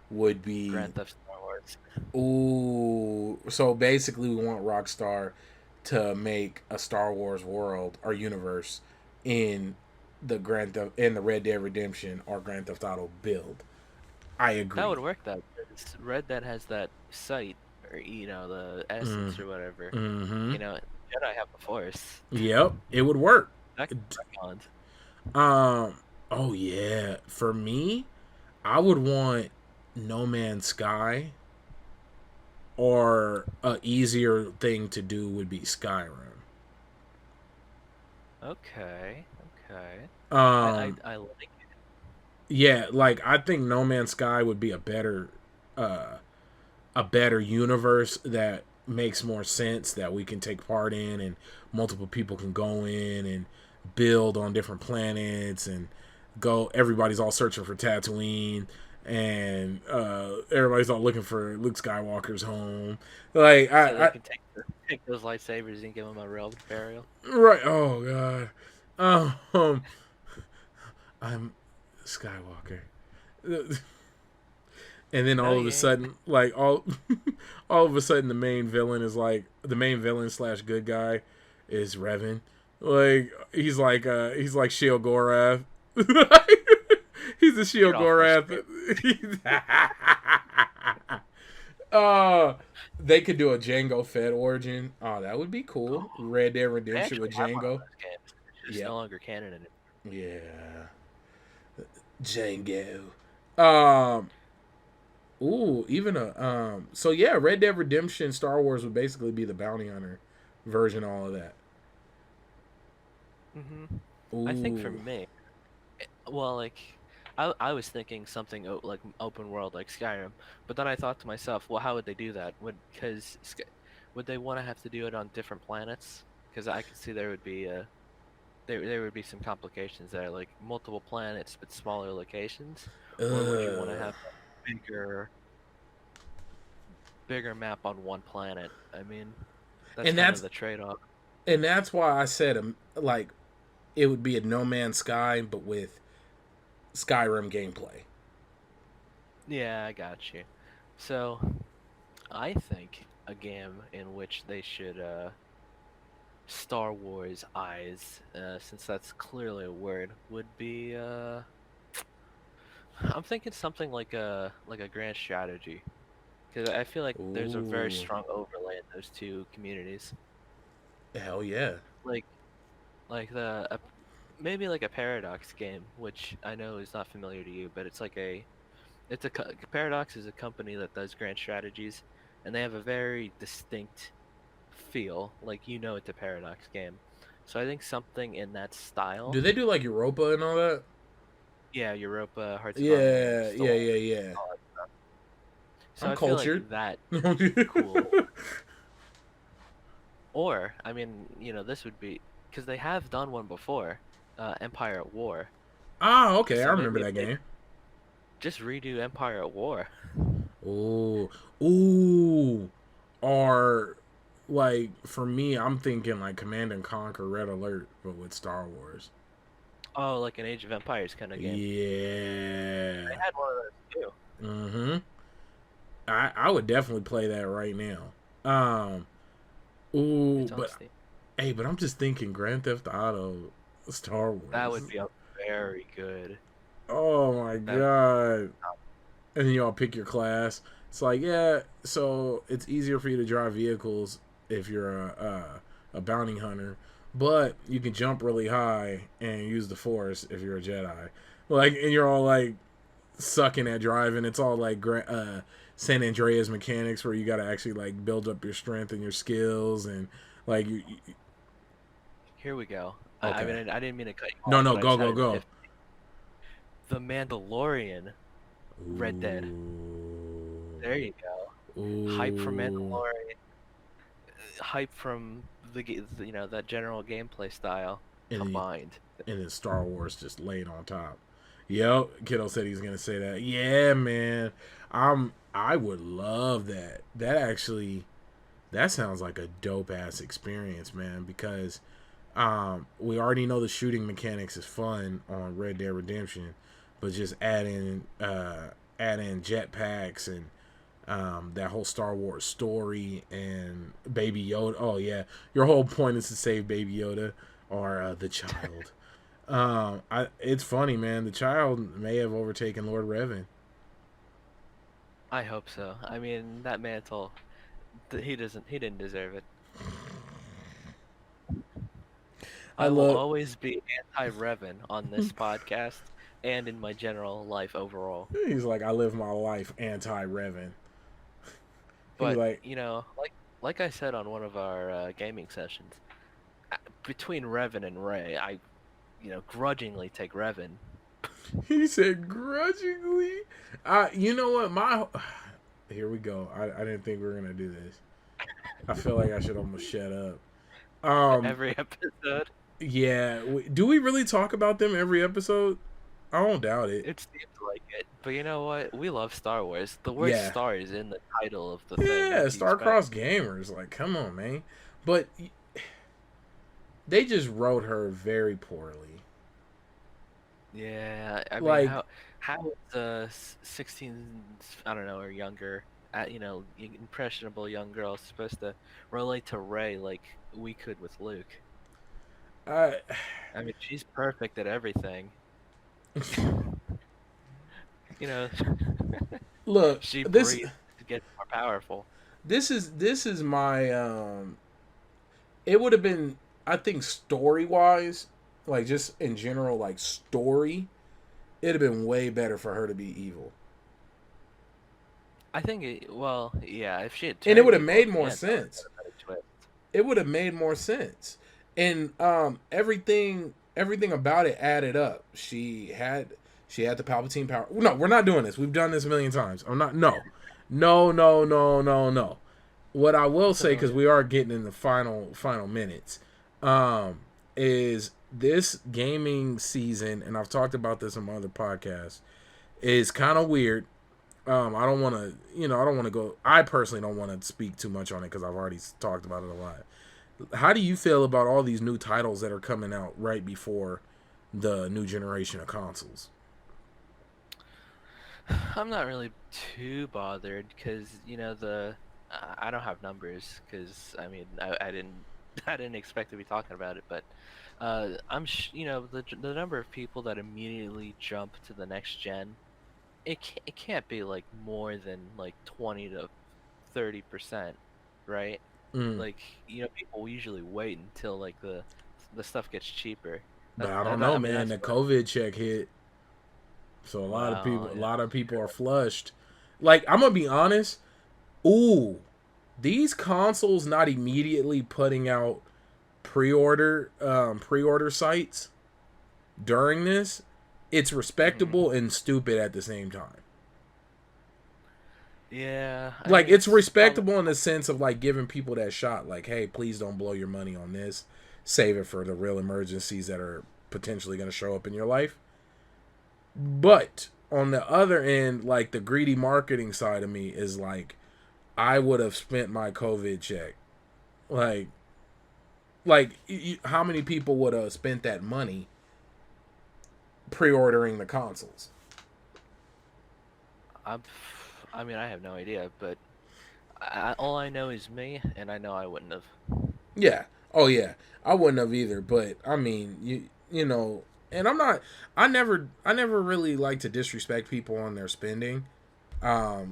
Speaker 2: would be.
Speaker 1: Grand Theft Star Wars.
Speaker 2: Ooh. So basically, we want Rockstar to make a Star Wars world or universe in the Red Dead Redemption or Grand Theft Auto build. I
Speaker 1: That
Speaker 2: agree.
Speaker 1: would work though. 'Cause Red Dead has that sight, or the
Speaker 2: Mm,
Speaker 1: essence or whatever.
Speaker 2: mm-hmm.
Speaker 1: You know, Jedi have the Force.
Speaker 2: Yep, it would work.
Speaker 1: That could work on.
Speaker 2: Um. Oh yeah. For me, I would want No Man's Sky, or a easier thing to do would be Skyrim.
Speaker 1: Okay, okay.
Speaker 2: Um.
Speaker 1: I like it.
Speaker 2: Yeah, like I think No Man's Sky would be uh, a better universe that makes more sense that we can take part in, and multiple people can go in and build on different planets and go. Everybody's all searching for Tatooine, and everybody's all looking for Luke Skywalker's home. Like
Speaker 1: So they
Speaker 2: I
Speaker 1: can take those lightsabers and give them a real burial.
Speaker 2: right. Oh god. I'm Skywalker. And then
Speaker 1: No,
Speaker 2: all of
Speaker 1: you
Speaker 2: a
Speaker 1: ain't.
Speaker 2: sudden, like all of a sudden, the main villain slash good guy is Revan. Like he's like Shield Gorath. He's the
Speaker 1: Get
Speaker 2: Shield
Speaker 1: off my
Speaker 2: Gorath.
Speaker 1: screen.
Speaker 2: uh, they could do a Django Fett origin. Oh, that would be cool.
Speaker 1: Oh,
Speaker 2: Red Dead
Speaker 1: they
Speaker 2: Redemption with
Speaker 1: actually have one of
Speaker 2: Django.
Speaker 1: those games. It's just no
Speaker 2: Yep.
Speaker 1: longer canon anymore.
Speaker 2: Yeah. Django. Um, Ooh, even a so yeah, Red Dead Redemption Star Wars would basically be the bounty hunter version, all of that.
Speaker 1: I think for
Speaker 2: Ooh.
Speaker 1: me, well, like, I was thinking something like open world like Skyrim, but then I thought to myself, well, how would they do that? Would they want to have to do it on different planets? Because I could see there would be some complications there, like multiple planets but smaller locations, or would you want to
Speaker 2: Ugh.
Speaker 1: have a bigger map on one planet? I mean, that's
Speaker 2: And
Speaker 1: kind of
Speaker 2: that's
Speaker 1: the trade-off.
Speaker 2: why I said like it would be a No Man's Sky but with Skyrim gameplay.
Speaker 1: Yeah, I got you. So, I think a game in which they should Star Wars eyes, since that's clearly a word, would be I'm thinking something like a grand strategy, because I feel like there's a very
Speaker 2: Ooh.
Speaker 1: strong overlay in those two communities.
Speaker 2: Hell yeah.
Speaker 1: Like like the maybe like a Paradox game, which I know is not familiar to you, but Paradox is a company that does grand strategies, and they have a very distinct feel, like it's a Paradox game. So I think something in that
Speaker 2: Do
Speaker 1: style,
Speaker 2: they do like Europa and all that?
Speaker 1: yeah, Europa, Hearthstone,
Speaker 2: Yeah, yeah,
Speaker 1: Storm,
Speaker 2: yeah, yeah.
Speaker 1: all that. So
Speaker 2: I'm
Speaker 1: I feel like
Speaker 2: cultured.
Speaker 1: that cool. Or I mean, this would be because they have done one before, Empire at War.
Speaker 2: Ah, okay, I
Speaker 1: So
Speaker 2: remember
Speaker 1: maybe if
Speaker 2: that
Speaker 1: they
Speaker 2: game.
Speaker 1: just redo Empire at War.
Speaker 2: Ooh, ooh, or like for me, I'm thinking like Command and Conquer Red Alert, but with Star Wars.
Speaker 1: Oh, like an Age of Empires kind of game. They
Speaker 2: Yeah.
Speaker 1: had one of those too.
Speaker 2: Mm-hmm. I would definitely play that right now. Um. Ooh,
Speaker 1: It's on
Speaker 2: but
Speaker 1: Steam.
Speaker 2: hey, but I'm just thinking Grand Theft Auto, Star
Speaker 1: That
Speaker 2: Wars.
Speaker 1: would be a very good.
Speaker 2: Oh my
Speaker 1: That would
Speaker 2: god. And then y'all pick your class. It's like, yeah, so it's easier for you to drive vehicles if you're a bounty hunter, but you can jump really high and use the Force if you're a Jedi. Like, and you're all like sucking at driving. It's all like San Andreas mechanics where you got to actually like build up your strength and your skills and like
Speaker 1: Here we go. I
Speaker 2: okay.
Speaker 1: mean, I didn't mean to cut you
Speaker 2: No,
Speaker 1: off,
Speaker 2: no,
Speaker 1: but I
Speaker 2: go,
Speaker 1: just had
Speaker 2: go,
Speaker 1: an
Speaker 2: go.
Speaker 1: epiphany. The Mandalorian, Red Dead.
Speaker 2: Ooh.
Speaker 1: There you go. Hype from
Speaker 2: Ooh.
Speaker 1: Mandalorian. Hype from that general gameplay style
Speaker 2: And then
Speaker 1: combined.
Speaker 2: and then Star Wars just laid on top. Yep, Kiddo said he's gonna say that. Yeah, man, I would love that. That sounds like a dope ass experience, man. Because we already know the shooting mechanics is fun on Red Dead Redemption, but just add in jetpacks and that whole Star Wars story and Baby Yoda. Oh yeah, your whole point is to save Baby Yoda or the child. It's funny, man. The child may have overtaken Lord Revan.
Speaker 1: I hope so. I mean, that mantle, he didn't deserve it.
Speaker 2: I
Speaker 1: I will
Speaker 2: love.
Speaker 1: always be anti-Revan on this podcast and in my general life overall.
Speaker 2: He's like, I live my life anti Revan. He's
Speaker 1: But,
Speaker 2: like,
Speaker 1: like I said on one of our gaming sessions, between Revan and Rey, I grudgingly take Revan.
Speaker 2: he said grudgingly. You know what? Here we go. I didn't think we were gonna do this. I feel like I should almost shut up. Um,
Speaker 1: Every episode.
Speaker 2: yeah. Do we really talk about them every episode? I don't doubt it.
Speaker 1: It seems like it. But you know what? We love Star Wars. The word
Speaker 2: Yeah.
Speaker 1: star is in the title of the thing.
Speaker 2: Yeah,
Speaker 1: What do you expect?
Speaker 2: StarCrossed gamers. Like, come on, man. But they just wrote her very poorly.
Speaker 1: Yeah, I mean,
Speaker 2: Like,
Speaker 1: how is 16, I don't know, or younger, impressionable young girl supposed to relate to Rey like we could with Luke?
Speaker 2: I
Speaker 1: I mean, she's perfect at everything. You know,
Speaker 2: look.
Speaker 1: she
Speaker 2: This
Speaker 1: breathes to get more powerful.
Speaker 2: this is my it would have been, I think, story wise, like just in general, like story, it'd have been way better for her to be evil.
Speaker 1: I think, well, yeah, if she had
Speaker 2: And it would
Speaker 1: turned
Speaker 2: have
Speaker 1: evil
Speaker 2: made
Speaker 1: at the
Speaker 2: more
Speaker 1: end, that would have
Speaker 2: sense.
Speaker 1: been a better twist.
Speaker 2: It would have made more sense. And everything about it added up. She had the Palpatine power. No, we're not doing this. We've done this a million times. I'm not. No, no, no, no, no, no. What I will say, because
Speaker 1: Familiar.
Speaker 2: we are getting in the final minutes, is this gaming season, and I've talked about this on my other podcasts, is kind of weird. I don't want to, I don't want to go. I personally don't want to speak too much on it because I've already talked about it a lot. How do you feel about all these new titles that are coming out right before the new generation of consoles?
Speaker 1: I'm not really too bothered because I don't have numbers because I mean I didn't I didn't expect to be talking about it, but the number of people that immediately jump to the next gen, it can't be like more than like 20 to 30%, right?
Speaker 2: Mm.
Speaker 1: Like people usually wait until like the stuff gets cheaper.
Speaker 2: But I don't
Speaker 1: I
Speaker 2: know,
Speaker 1: mean,
Speaker 2: man.
Speaker 1: that's
Speaker 2: The
Speaker 1: what.
Speaker 2: COVID check hit, so
Speaker 1: Wow.
Speaker 2: a
Speaker 1: Yeah.
Speaker 2: lot of people are flushed. Like, I'm gonna be honest. Ooh, these consoles not immediately putting out pre-order sites during this, it's
Speaker 1: Hmm.
Speaker 2: respectable and stupid at the same time.
Speaker 1: Yeah. I
Speaker 2: Like,
Speaker 1: mean,
Speaker 2: it's
Speaker 1: it's probably.
Speaker 2: respectable in the sense of like giving people that shot, like, hey, please don't blow your money on this, save it for the real emergencies that are potentially going to show up in your life. But on the other end, like, the greedy marketing side of me is like, I would have spent my COVID check. Like, how many people would have spent that money pre-ordering the consoles?
Speaker 1: I'm. I mean, I have no idea, but all I know is me, and I know I wouldn't have.
Speaker 2: Yeah. Oh yeah. I wouldn't have either, but I mean, you know, and I'm not I never really like to disrespect people on their spending.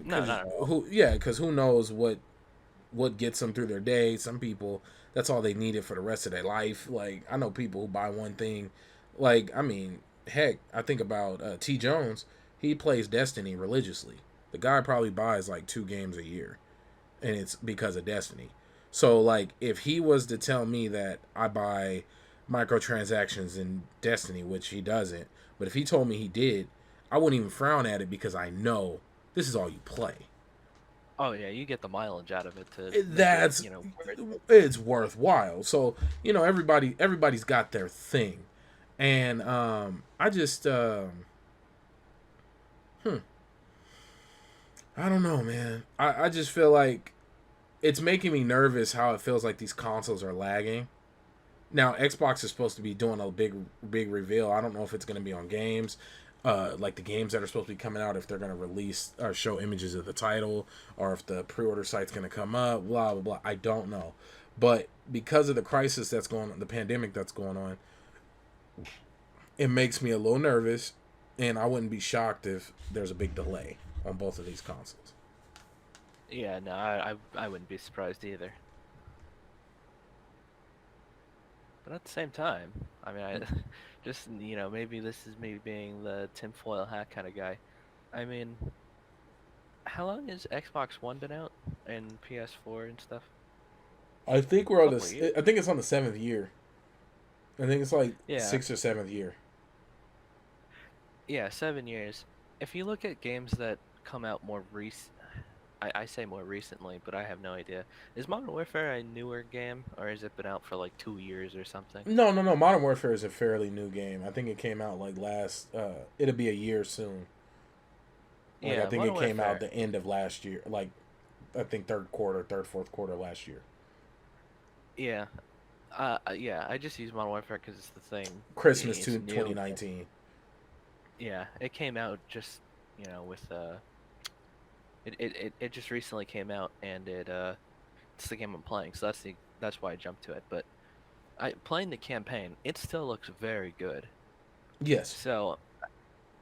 Speaker 1: No,
Speaker 2: Cuz
Speaker 1: not at all.
Speaker 2: cuz who knows what gets them through their day. Some people that's all they needed for the rest of their life. Like, I know people who buy one thing, like, I mean, heck, I think about T Jones. He plays Destiny religiously. The guy probably buys like 2 games a year, and it's because of Destiny. So, like, if he was to tell me that I buy microtransactions in Destiny, which he doesn't, but if he told me he did, I wouldn't even frown at it because I know this is all you play.
Speaker 1: Oh yeah, you get the mileage out of it to make it,
Speaker 2: That's
Speaker 1: worth it.
Speaker 2: it's worthwhile. So, everybody's got their thing, and I just hmm, I don't know, man. I just feel like it's making me nervous how it feels like these consoles are lagging. Now, Xbox is supposed to be doing a big reveal. I don't know if it's going to be on games, like the games that are supposed to be coming out, if they're going to release or show images of the title, or if the pre-order site's going to come up. Blah blah blah. I don't know, but because of the crisis that's going on, the pandemic that's going on, it makes me a little nervous, and I wouldn't be shocked if there's a big delay on both of these consoles.
Speaker 1: Yeah, no, I wouldn't be surprised either. But at the same time, I mean, I just maybe this is me being the tinfoil hat kind of guy. I mean, how long has Xbox One been out and PS4 and stuff?
Speaker 2: I think
Speaker 1: A
Speaker 2: we're on
Speaker 1: couple of
Speaker 2: this.
Speaker 1: years.
Speaker 2: I think it's on the 7th year. I think it's like
Speaker 1: Yeah,
Speaker 2: sixth or seventh year.
Speaker 1: yeah, 7 years. If you look at games that come out more recent, I say more recently, but I have no idea. Is Modern Warfare a newer game, or has it been out for like 2 years or something?
Speaker 2: No, no, no. Modern Warfare is a fairly new game. I think it came out like last. It'll be a year soon. Like, I
Speaker 1: Yeah,
Speaker 2: think
Speaker 1: Modern
Speaker 2: it came out
Speaker 1: Warfare.
Speaker 2: the end of last year. Like, I think fourth quarter last year.
Speaker 1: Yeah, yeah. I just use Modern Warfare because it's the thing.
Speaker 2: Christmas
Speaker 1: It's new.
Speaker 2: 2019.
Speaker 1: Yeah, it came out just with it just recently came out, and it's the game I'm playing, so that's why I jumped to it. But I playing the campaign, it still looks very good.
Speaker 2: Yes.
Speaker 1: So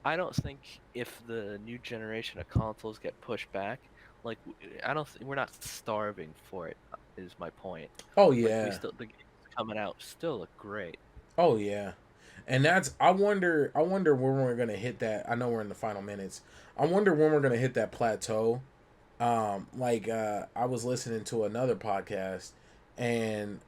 Speaker 1: I don't think if the new generation of consoles get pushed back, like I don't we're not starving for it. Is my point.
Speaker 2: Oh
Speaker 1: Like
Speaker 2: yeah.
Speaker 1: the games coming out still look great.
Speaker 2: Oh yeah. And that's I wonder when we're gonna hit that. I know we're in the final minutes. I wonder when we're gonna hit that plateau. I was listening to another podcast, and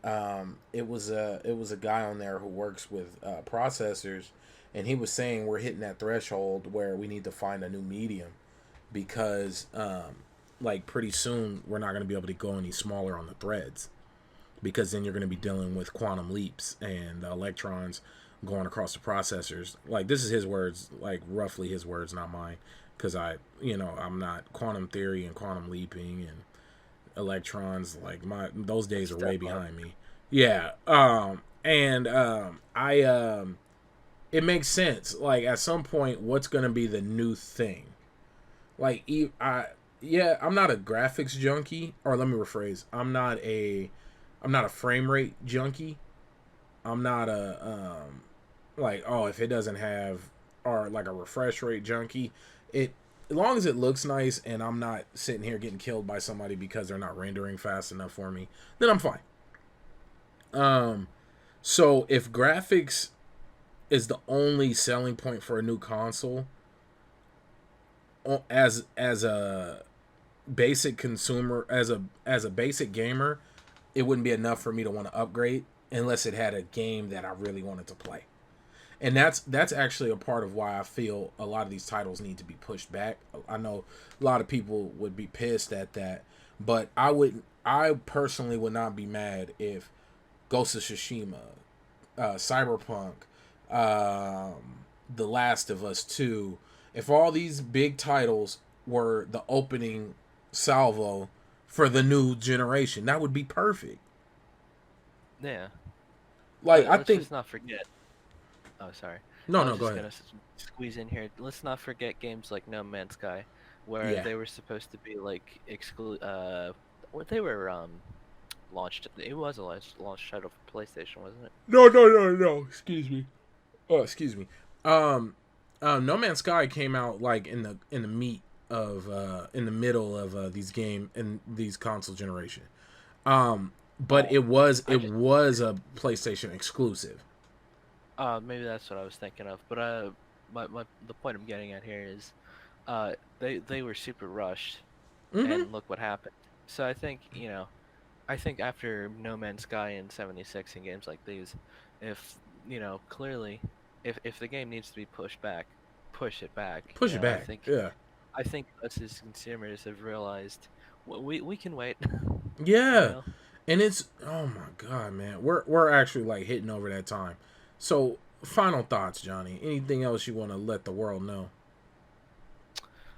Speaker 2: it was a guy on there who works with processors, and he was saying we're hitting that threshold where we need to find a new medium, because like, pretty soon we're not going to be able to go any smaller on the threads, because then you're going to be dealing with quantum leaps and electrons going across the processors. Like, this is his words, like roughly his words, not mine, because I'm not quantum theory and quantum leaping and electrons. Like, my those days are way
Speaker 1: Step up.
Speaker 2: behind me. Yeah. And I it makes sense. Like, at some point, what's going to be the new thing? Like, yeah, I'm not a graphics junkie, or let me rephrase. I'm not a frame rate junkie. I'm not a like, oh, if it doesn't have, or like a refresh rate junkie. It As long as it looks nice and I'm not sitting here getting killed by somebody because they're not rendering fast enough for me, then I'm fine. Um so if graphics is the only selling point for a new console. As a basic consumer, as a basic gamer, it wouldn't be enough for me to want to upgrade unless it had a game that I really wanted to play. And that's actually a part of why I feel a lot of these titles need to be pushed back. I know a lot of people would be pissed at that, but I personally would not be mad if Ghost of Tsushima, Cyberpunk, The Last of Us 2, if all these big titles were the opening salvo for the new generation, that would be perfect.
Speaker 1: Yeah,
Speaker 2: Like,
Speaker 1: but
Speaker 2: I
Speaker 1: let's
Speaker 2: think.
Speaker 1: just not forget. Oh, sorry.
Speaker 2: No,
Speaker 1: I was
Speaker 2: no, go
Speaker 1: just
Speaker 2: ahead.
Speaker 1: gonna squeeze in here. Let's not forget games like No Man's Sky, where
Speaker 2: Yeah.
Speaker 1: they were supposed to be like what they were launched. It was a launch title for PlayStation, wasn't it?
Speaker 2: No, no, no, no. Excuse me. Oh, excuse me. Um, No Man's Sky came out like in the meat of in the middle of these game and these console generation. But
Speaker 1: Oh, I
Speaker 2: it
Speaker 1: just
Speaker 2: was a PlayStation exclusive.
Speaker 1: maybe that's what I was thinking of. But my the point I'm getting at here is, they were super rushed,
Speaker 2: Mm-hmm.
Speaker 1: and look what happened. So I think I think after No Man's Sky and 76 and games like these, if clearly, if the game needs to be pushed back, push it back.
Speaker 2: Push it back. Yeah.
Speaker 1: I think us as consumers have realized we can wait. you
Speaker 2: Yeah.
Speaker 1: know.
Speaker 2: And it's, oh my god, man. We're actually like hitting over that time. So, final thoughts, Johnny. Anything else you want to let the world know?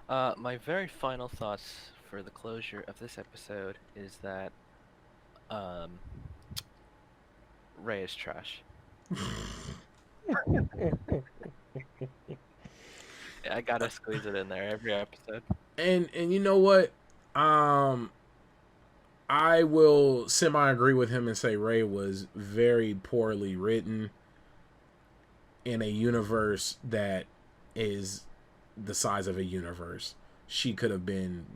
Speaker 1: My very final thoughts for the closure of this episode is that um, Ray is trash. I gotta squeeze it in there every episode.
Speaker 2: And you know what? Um I will semi agree with him and say Ray was very poorly written in a universe that is the size of a universe. She could have been,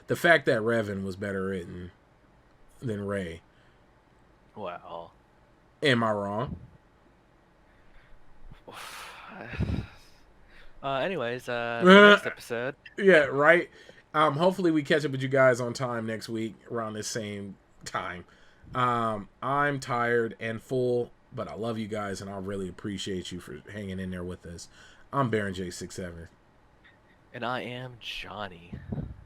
Speaker 2: the fact that Revan was better written than Ray.
Speaker 1: Wow.
Speaker 2: Am I wrong?
Speaker 1: Anyways,
Speaker 2: Yeah,
Speaker 1: next episode.
Speaker 2: right. Hopefully we catch up with you guys on time next week around the same time. I'm tired and full, but I love you guys and I really appreciate you for hanging in there with us. I'm Baron J67.
Speaker 1: And I am Johnny.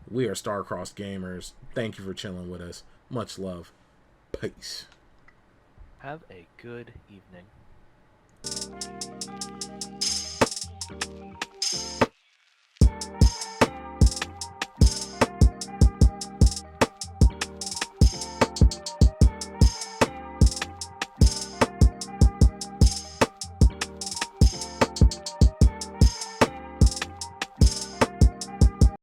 Speaker 2: We are StarCrossed Gamers. Thank you for chilling with us. Much love. Peace.
Speaker 1: Have a good evening.